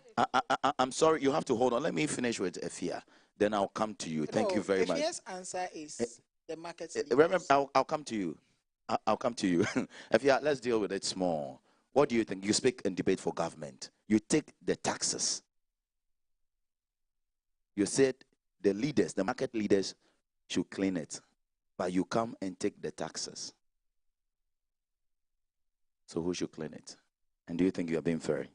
I'm sorry, you have to hold on. Let me finish with Efia. Then I'll come to you. Thank you very much. Efia's answer is the market. Remember, I'll come to you. I'll come to you. Efia, let's deal with it small. What do you think? You speak and debate for government. You take the taxes. You said the leaders, the market leaders, should clean it. But you come and take the taxes. So who should clean it? And do you think you are being fair?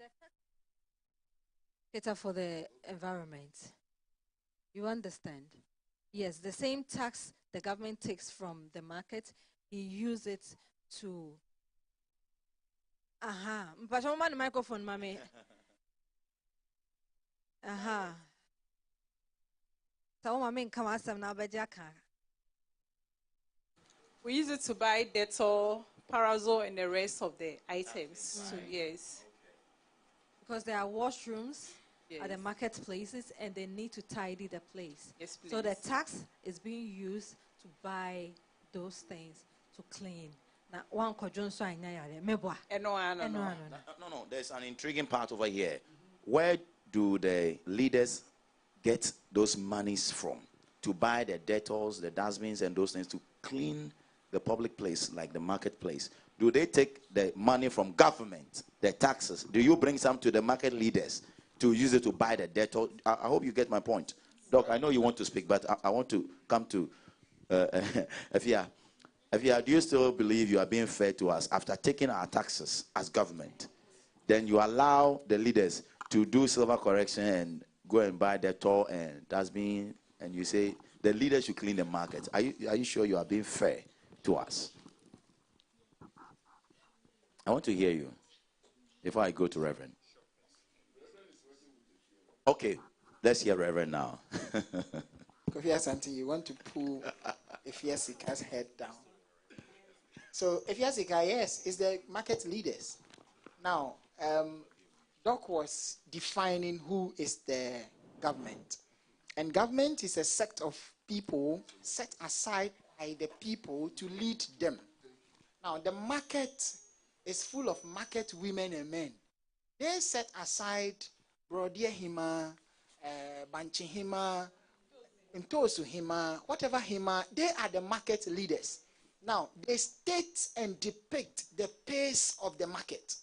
Cater for the environment. You understand? Yes, the same tax the government takes from the market, he uses it to. But on the microphone, mommy. So, mommy, come on, some now, we use it to buy Dettol, Parasol, and the rest of the items. So, yes. Because there are washrooms at the marketplaces and they need to tidy the place. Yes, please. So the tax is being used to buy those things to clean. Now, one No, there's an intriguing part over here. Where do the leaders get those monies from to buy the Dettols, the dustbins, and those things to clean the public place like the marketplace? Do they take the money from government, the taxes? Do you bring some to the market leaders to use it to buy the Dettol? I hope you get my point. Doc, I know you want to speak, but I want to come to Efia. Efia, do you still believe you are being fair to us after taking our taxes as government? Then you allow the leaders to do silver correction and go and buy Dettol and dustbin, and you say the leaders should clean the market. Are you sure you are being fair to us? I want to hear you before I go to Reverend. Okay, let's hear Reverend now. Kofi Asante, you want to pull Efiasika's head down. So Efiasika, yes, is the market leaders. Now, Doc was defining who is the government. And government is a set of people set aside by the people to lead them. Now, the market is full of market women and men. They set aside Brodia Hima, Banchi Hima, Ntosu Hima, whatever Hima, they are the market leaders. Now, they state and depict the pace of the market.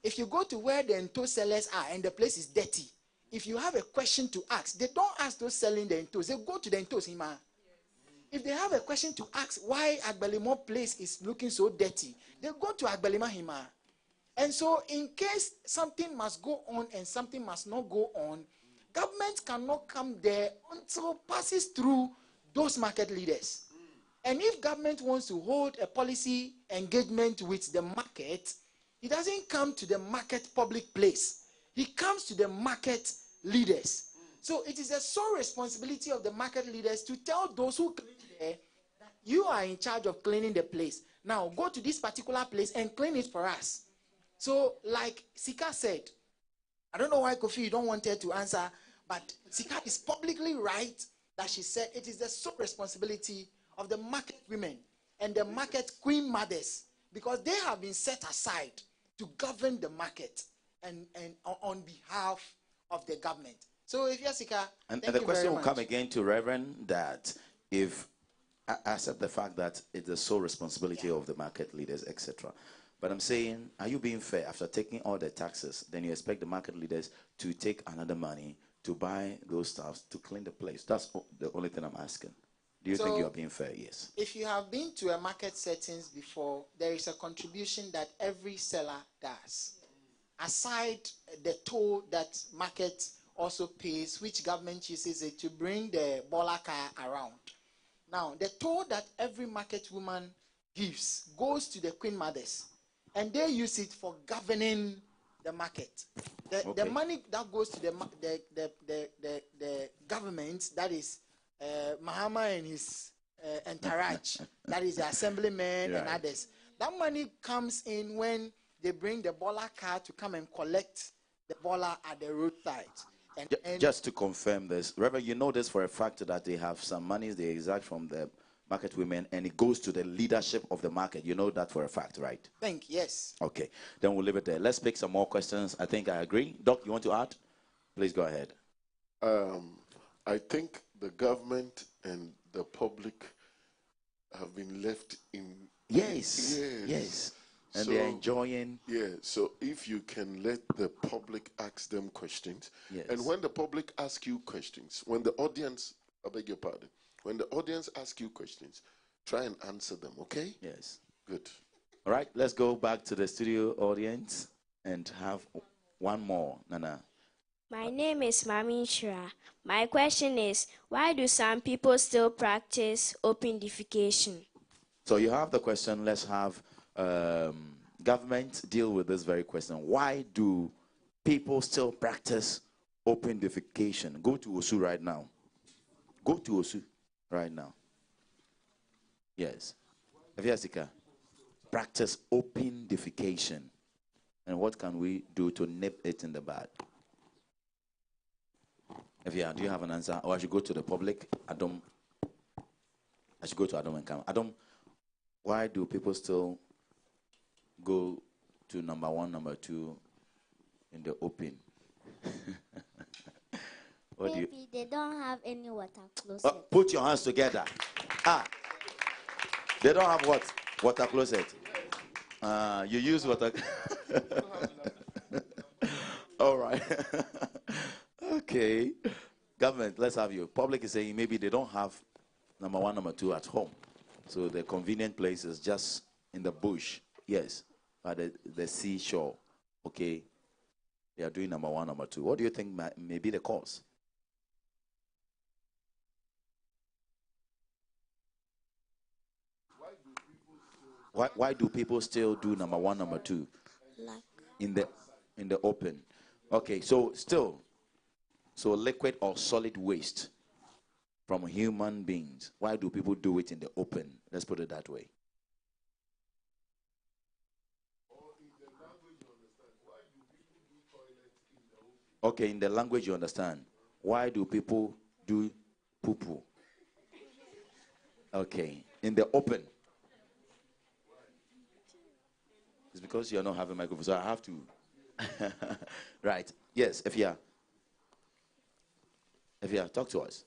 If you go to where the Nto sellers are and the place is dirty, if you have a question to ask, they don't ask those selling the Ntos, they go to the Ntos Hima. if they have a question to ask why Agbelimo place is looking so dirty, they go to Agbelima Hima. And so in case something must go on and something must not go on, government cannot come there until passes through those market leaders. And if government wants to hold a policy engagement with the market, he doesn't come to the market public place. He comes to the market leaders. So it is the sole responsibility of the market leaders to tell those who clean there that you are in charge of cleaning the place. Now go to this particular place and clean it for us. So like Ksiq said, I don't know why Kofi you don't want her to answer, but Ksiq is publicly right that she said it is the sole responsibility of the market women and the market queen mothers, because they have been set aside to govern the market and on behalf of the government. So if you're Ksiq, and the question will come again to Reverend that if I accept the fact that it's the sole responsibility of the market leaders, etc. But I'm saying, are you being fair? After taking all the taxes, then you expect the market leaders to take another money to buy those stuff to clean the place? That's the only thing I'm asking. Do you think you are being fair? Yes. If you have been to a market settings before, there is a contribution that every seller does. Aside the toll that market also pays, which government uses it to bring the baller car around. Now, the toll that every market woman gives goes to the queen mothers, and they use it for governing the market. The money that goes to the government, that is Mahama and his entourage, that is the assemblymen and others. That money comes in when they bring the baller car to come and collect the baller at the roadside. And just to confirm this, Reverend, you know this for a fact that they have some monies they exact from the market women and it goes to the leadership of the market. You know that for a fact, right? Yes. Okay, then we'll leave it there. Let's pick some more questions. I think I agree. Doc, you want to add? Please go ahead. I think the government and the public have been left in... Yes. And so, they're enjoying... Yeah, so if you can let the public ask them questions, and when the public ask you questions, when the audience, I beg your pardon, when the audience asks you questions, try and answer them, okay? Yes. Good. All right, let's go back to the studio audience and have one more. Nana. My name is Mami Shra. My question is, why do some people still practice open defecation? So you have the question. Let's have government deal with this very question. Why do people still practice open defecation? Go to Osu right now. Go to Osu right now. Yes. Ksiq, practice open defecation. And what can we do to nip it in the bud? Do you have an answer? Or I should go to the public? I should go to Adam and come. Adam, why do people still go to number one, number two in the open? Maybe they don't have any water closet. Put your hands together. They don't have what? Water closet. You use water. All right. Okay. Government, let's have you. Public is saying maybe they don't have number one, number two at home. So the convenient place is just in the bush. Yes. By the seashore. Okay. They are doing number one, number two. What do you think may be the cause? Why do people still do number one, number two in the open? Okay, so liquid or solid waste from human beings. Why do people do it in the open? Let's put it that way. Okay, in the language you understand. Why do people do poo-poo? Okay, in the open. It's because you're not having a microphone, so I have to. Right. Yes, Efia, talk to us.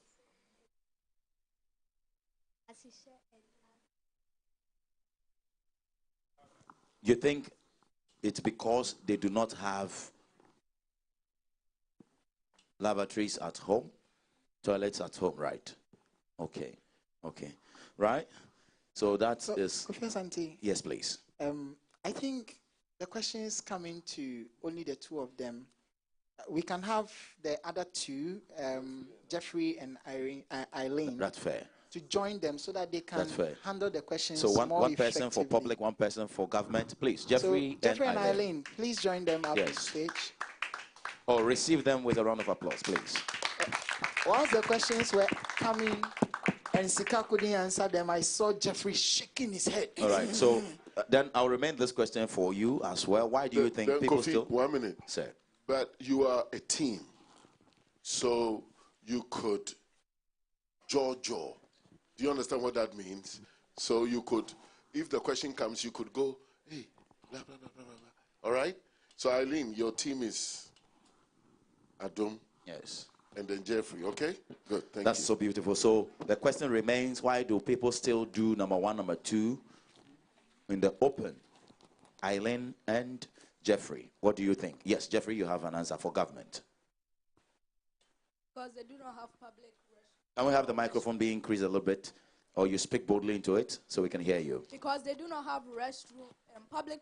You think it's because they do not have lavatories at home, toilets at home, right? Okay. Okay. Right? So that So, is. Kofi, Yes, please. I think the question is coming to only the two of them. We can have the other two, Jeffrey and Eileen. That's fair. To join them so that they can handle the questions so more one person effectively. for public, one person for government. Please, Jeffrey, so, Jeffrey and Eileen, please join them up on stage. Or receive them with a round of applause, please. Once the questions were coming and Ksiq couldn't answer them, I saw Jeffrey shaking his head. All right, so then I'll remain this question for you as well. Why do you think people Kofi, still... 1 minute. Sir. But you are a team, so you could jaw. Do you understand what that means? So you could, if the question comes, you could go, hey, blah, blah, blah, blah, blah. All right? So Eileen, your team is Adom. Yes. And then Jeffrey, okay? Good, thank you. That's so beautiful. So the question remains, why do people still do number one, number two in the open? Eileen and Jeffrey, what do you think? Yes, Jeffrey, you have an answer for government. Because they do not have public restrooms. Can we have the microphone be increased a little bit? Or you speak boldly into it so we can hear you. Because they do not have public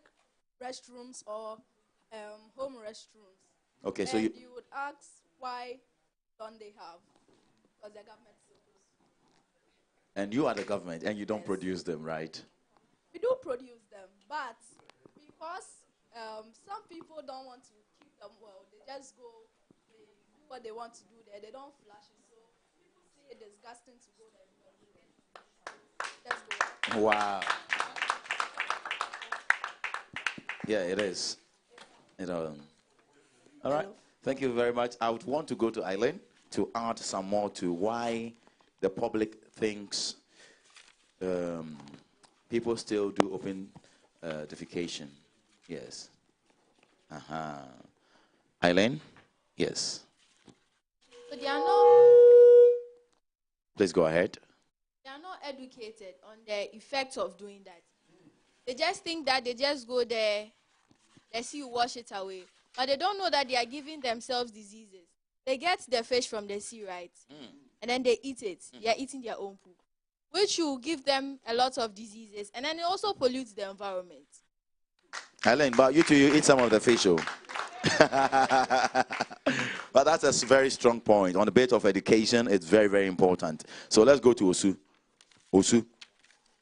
restrooms or home restrooms. Okay, so you would ask why don't they have? Because the government supposed. And you are the government and you don't produce them, right? We do produce them, but because some people don't want to keep them well, they just go, they do what they want to do there. They don't flush it. So people say it's disgusting to go there. Let's go. Wow. Yeah, it is. All right. Thank you very much. I would want to go to Eileen to add some more to why the public thinks people still do open defecation. Yes. Eileen? Yes. So they are not. Please go ahead. They are not educated on the effects of doing that. They just think that they just go there, they see you wash it away. But they don't know that they are giving themselves diseases. They get the fish from the sea, right? And then they eat it. They are eating their own poop, which will give them a lot of diseases. And then it also pollutes the environment. Eileen, but you eat some of the fish, oh. But that's a very strong point. On the bit of education, it's very, very important. So let's go to Osu. Osu.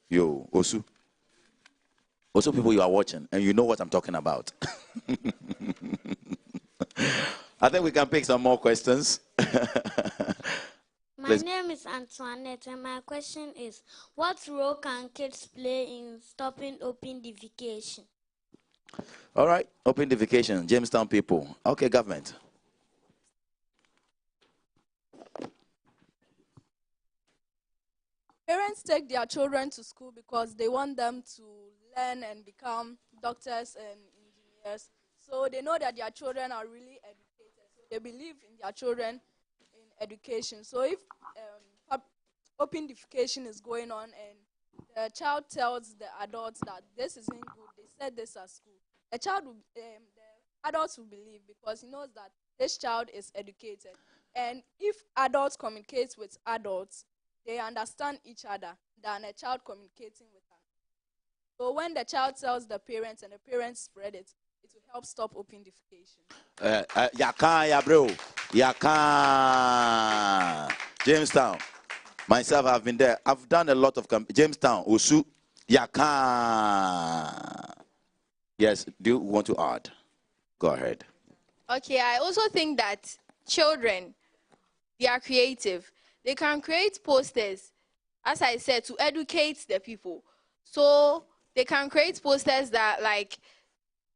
Yo, Osu. Osu people, you are watching, and you know what I'm talking about. I think we can pick some more questions. My name is Antoinette, and my question is, what role can kids play in stopping open defecation? All right, open defecation, Jamestown people. Okay, government. Parents take their children to school because they want them to learn and become doctors and engineers. So they know that their children are really educated. So they believe in their children in education. So if open defecation is going on and the child tells the adults that this isn't good, they said this at school, the adults will believe because he knows that this child is educated. And if adults communicate with adults, they understand each other than a child communicating with them. So when the child tells the parents and the parents spread it, it will help stop open defecation. Yaka, bro. Yaka. Jamestown. Myself, I've been there. I've done a lot of Jamestown, Osu, Yaka. Yes, do you want to add? Go ahead. Okay, I also think that children, they are creative. They can create posters, as I said, to educate the people. So they can create posters that, like,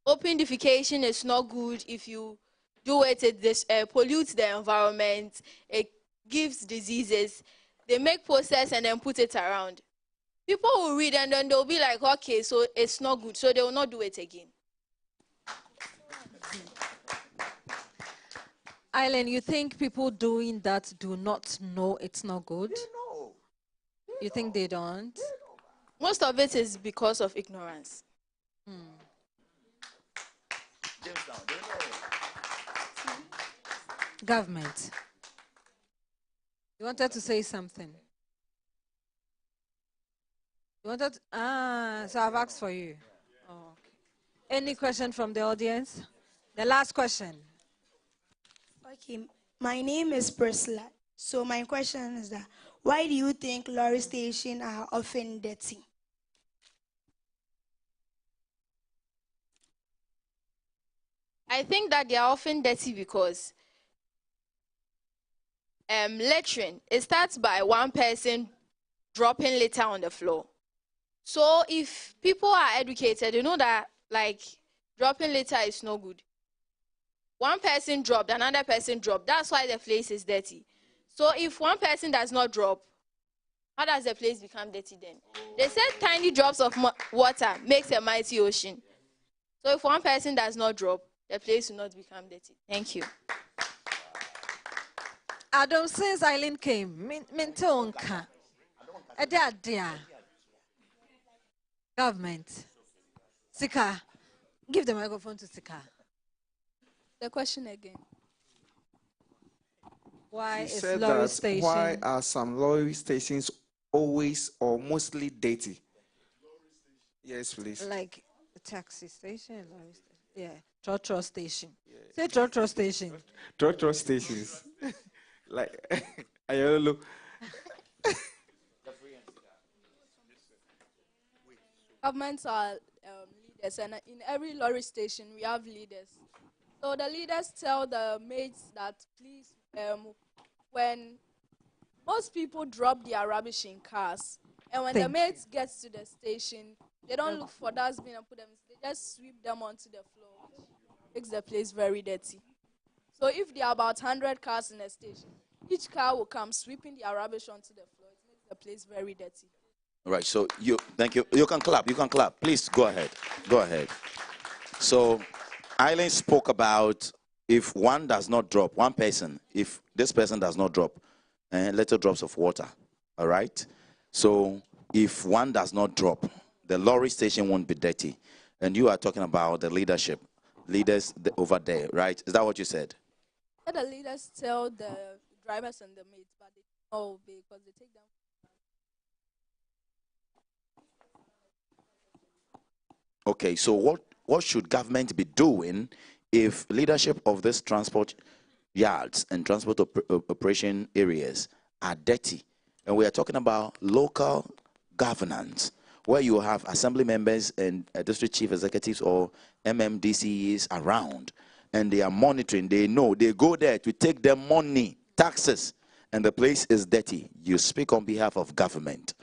open defecation is not good. If you do it, it pollutes the environment. It gives diseases. They make posters and then put it around. People will read and then they'll be like, okay, so it's not good. So they will not do it again. Eileen, you think people doing that do not know it's not good? They know. You think they don't? Most of it is because of ignorance. Government. You wanted to say something? You wanted? So I've asked for you. Oh, okay. Any question from the audience? The last question. Okay, my name is Priscilla. So my question is that why do you think lorry stations are often dirty? I think that they are often dirty because littering, it starts by one person dropping litter on the floor. So if people are educated, you know that like dropping litter is no good. One person dropped, another person dropped. That's why the place is dirty. So if one person does not drop, how does the place become dirty then? They said tiny drops of water makes a mighty ocean. So if one person does not drop, the place will not become dirty. Thank you. Adam, since Eileen came, Mintonka, Adadia, government, Sika, give the microphone to Sika. The question again. Why She is said lorry that station? why are some lorry stations always or mostly dirty? Yes, please. Like a taxi station, lorry station. Yeah, trotro station. Say trotro station. Trotro stations. Like, I don't know. Governments are leaders, and in every lorry station we have leaders. So the leaders tell the mates that please, when most people drop their rubbish in cars, and when the mates gets to the station, they don't look for dustbin and put them. They just sweep them onto the floor, which makes the place very dirty. So if there are about 100 cars in a station, each car will come sweeping their rubbish onto the floor. It makes the place very dirty. All right, so thank you. You can clap. You can clap. Please go ahead. Go ahead. So, Eileen spoke about if one does not drop, one person, if this person does not drop, little drops of water. All right. So, if one does not drop, the lorry station won't be dirty. And you are talking about the leadership, leaders over there, right? Is that what you said? The leaders tell the drivers and the mates, but they don't obey because they take them. Okay, so what should government be doing if leadership of this transport yards and transport operation areas are dirty? And we are talking about local governance, where you have assembly members and district chief executives or MMDCs around, and they are monitoring. They know, they go there to take their money, taxes, and the place is dirty. You speak on behalf of government,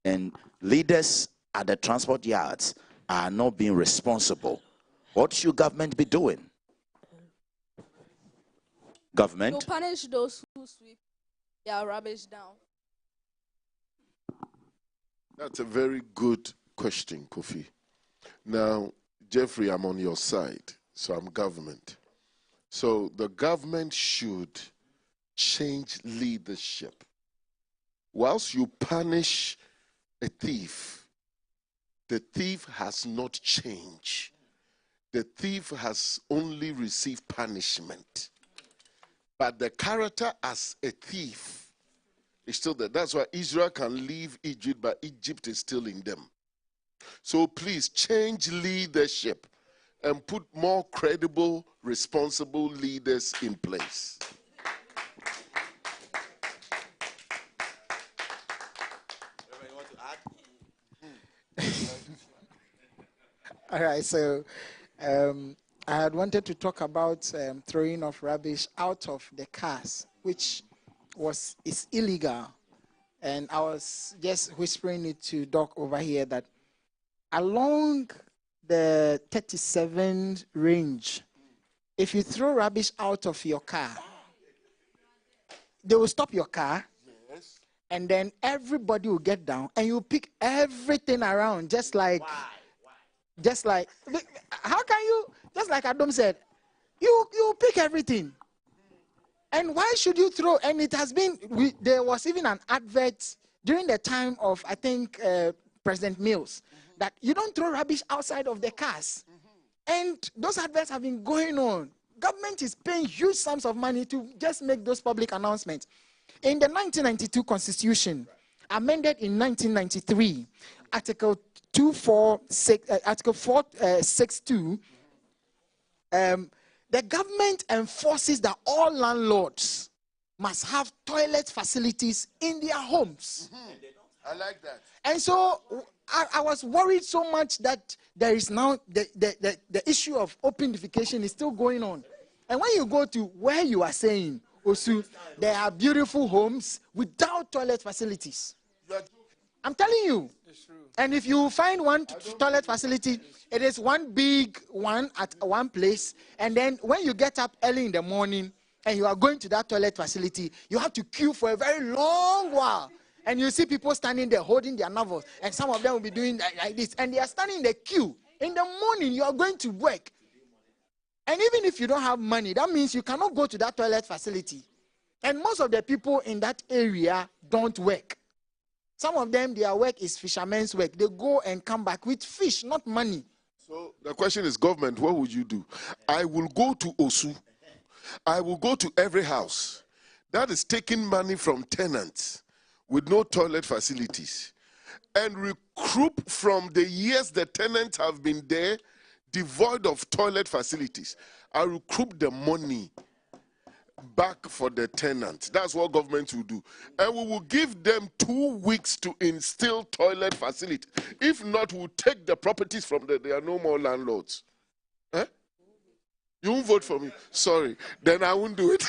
and leaders at the transport yards are not being responsible. What should government be doing? Government? To punish those who sweep their rubbish down. That's a very good question, Kofi. Now, Jeffrey, I'm on your side, so I'm government. So the government should change leadership. Whilst you punish a thief, the thief has not changed. The thief has only received punishment. But the character as a thief is still there. That's why Israel can leave Egypt, but Egypt is still in them. So please change leadership and put more credible, responsible leaders in place. All right, so I had wanted to talk about throwing of rubbish out of the cars, which is illegal. And I was just whispering it to Doc over here that along the 37 range, if you throw rubbish out of your car, they will stop your car. Yes. And then everybody will get down and you pick everything around, just like, how can you, just like Adam said, you pick everything. And why should you throw? And it has been, there was even an advert during the time of, I think, President Mills, that you don't throw rubbish outside of the cars. And those adverts have been going on. Government is paying huge sums of money to just make those public announcements. In the 1992 Constitution, amended in 1993, Article 246, Article 462, the government enforces that all landlords must have toilet facilities in their homes. I like that. And so I was worried so much that there is now the issue of open defecation is still going on. And when you go to where you are saying, Osu, there are beautiful homes without toilet facilities. I'm telling you. And if you find one toilet facility, it is one big one at one place. And then when you get up early in the morning and you are going to that toilet facility, you have to queue for a very long while. And you see people standing there holding their novels. And some of them will be doing like this. And they are standing in the queue. In the morning, you are going to work. And even if you don't have money, that means you cannot go to that toilet facility. And most of the people in that area don't work. Some of them, their work is fishermen's work. They go and come back with fish, not money. So the question is, government, what would you do? I will go to Osu. I will go to every house that is taking money from tenants with no toilet facilities and recruit from the years the tenants have been there devoid of toilet facilities. I recruit the money back for the tenant. That's what government will do. And we will give them 2 weeks to instill toilet facility. If not, we'll take the properties from them. There are no more landlords. Eh? You won't vote for me? Sorry. Then I won't do it.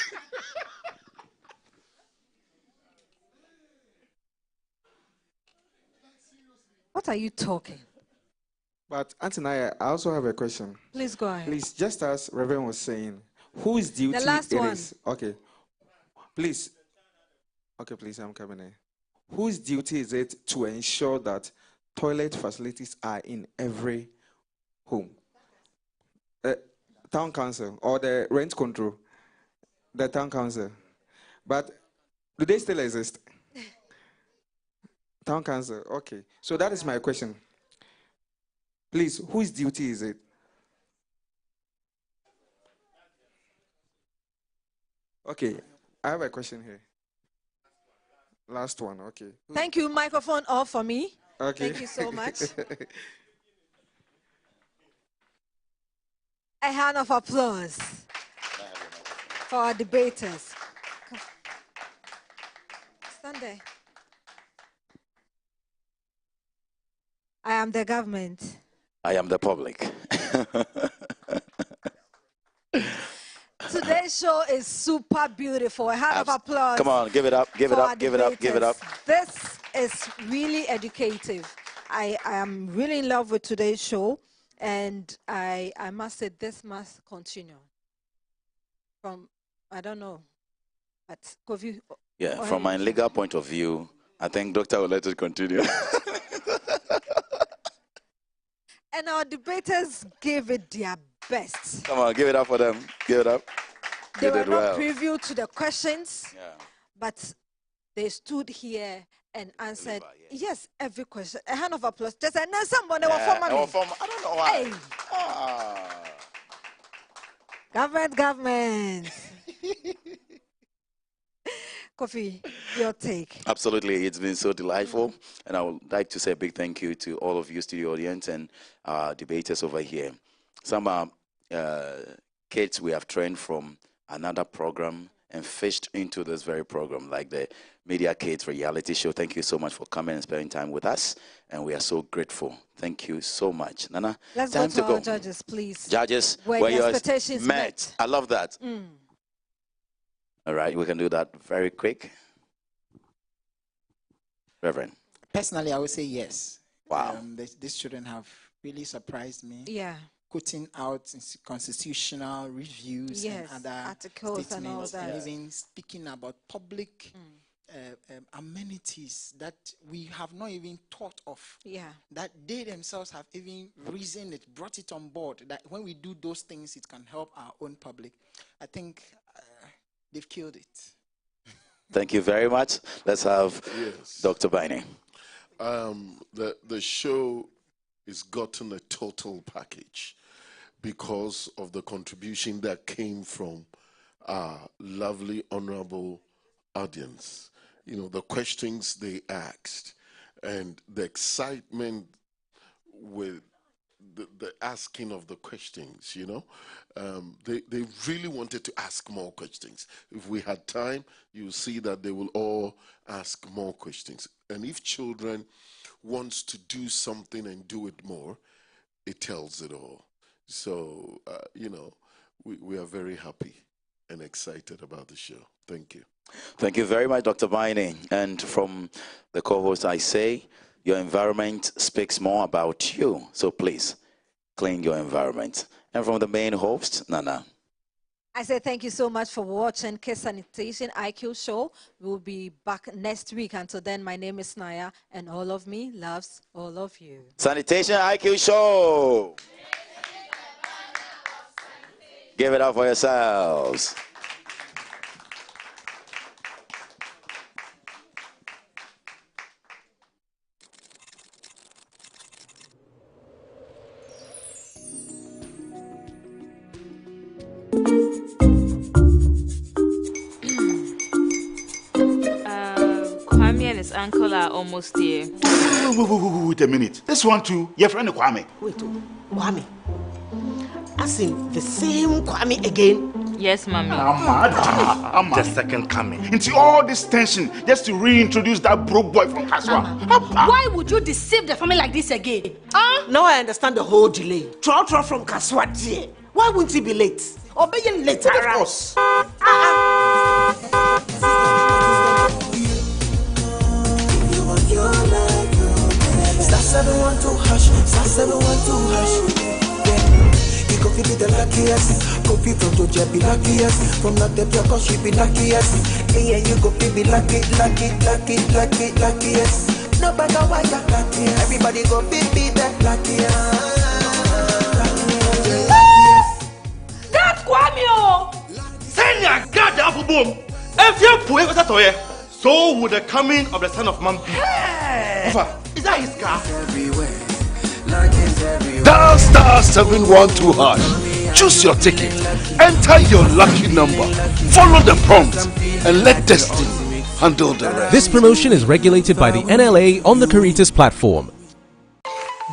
What are you talking? But Auntie Naya, I also have a question. Please go ahead. Please, just as Reverend was saying, whose duty the last it one. is? Okay. Please. Okay, please, I'm coming in. Whose duty is it to ensure that toilet facilities are in every home? Town council or the rent control? The town council. But do they still exist? Town council, okay. So that is my question. Please, whose duty is it? Okay, I have a question here. Last one, okay. Thank you. Microphone off for me. Okay. Thank you so much. A hand of applause for our debaters. Stand there. I am the government. I am the public. Today's show is super beautiful. A hand of applause. Come on, give it up, give it up, give it up, give it up. This is really educative. I am really in love with today's show, and I must say this must continue. From, I don't know, but Kofi. Yeah, from my legal point of view, I think Doctor will let it continue. And our debaters gave it their best. Come on, give it up for them. Give it up. They were not privy to the questions, but they stood here and answered, yes, every question. A hand of applause. Just a somebody I don't know why. Hey. Government. Kofi, your take. Absolutely. It's been so delightful. And I would like to say a big thank you to all of you, studio audience, and debaters over here. Some are kids we have trained from another program and fished into this very program, like the Media Kids reality show. Thank you so much for coming and spending time with us. And we are so grateful. Thank you so much. Nana, let's time go to to our judges, please. Judges, where your expectations met. I love that. All right, we can do that very quick. Reverend. Personally, I would say yes. Wow. These children have really surprised me. Yeah. Putting out constitutional reviews and other articles statements, and all that. and even speaking about public amenities that we have not even thought of. Yeah. That they themselves have even reasoned it, brought it on board. That when we do those things, it can help our own public. I think they've killed it. Thank you very much. Let's have Dr. Baine. The show is gotten a total package because of the contribution that came from our lovely, honorable audience. You know, the questions they asked, And the excitement with the asking of the questions, you know, they really wanted to ask more questions. If we had time, you'll see that they will all ask more questions. And if children wants to do something and do it more, it tells it all. So, you know, we are very happy and excited about the show. Thank you. Thank you very much, Dr. Baine. And from the co-host, I say, your environment speaks more about you. So please, clean your environment. And from the main host, Nana. I say thank you so much for watching Ksiq Sanitation IQ Show. We'll be back next week. Until then, my name is Naya, and all of me loves all of you. Sanitation IQ Show. Give it up for yourselves. Kwame and his uncle are almost here. Wait a minute. This one too, your friend Kwame. Wait, Kwame. As in the same Kwame again? Yes, Mommy. I'm the second coming. Into all this tension just to reintroduce that broke boy from Kaswa. Why would you deceive the family like this again? Now I understand the whole delay. Trotro from Kaswa. Why wouldn't he be late? Or being later? Of course. Star 712 hash, star 712 hash. You go feel the luckiest. Go feel from Georgia be luckiest. From not there cause she be luckiest. Yeah, you go feel be luckiest. No matter why you're luckiest. Everybody go feel be the luckiest. That's Kwame! Senya, God, the apple boom. If you put it away, so would the coming of the Son of Man be. Hey! Is that his car? Dial star 712 hash. Choose your ticket. Enter your lucky number. Follow the prompt and let destiny handle the rest. This promotion is regulated by the NLA on the Caritas platform.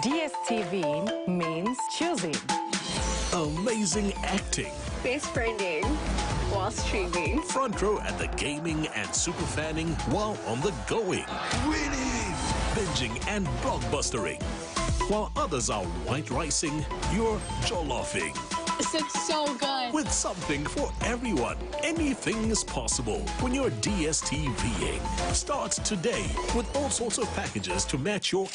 DSTV means choosing. Amazing acting. Best friending while streaming. Front row at the gaming and super fanning while on the going. Winning, binging and blockbustering. While others are white ricing, you're jolloffing. It's so good. With something for everyone, anything is possible when you're DSTVing. Start today with all sorts of packages to match your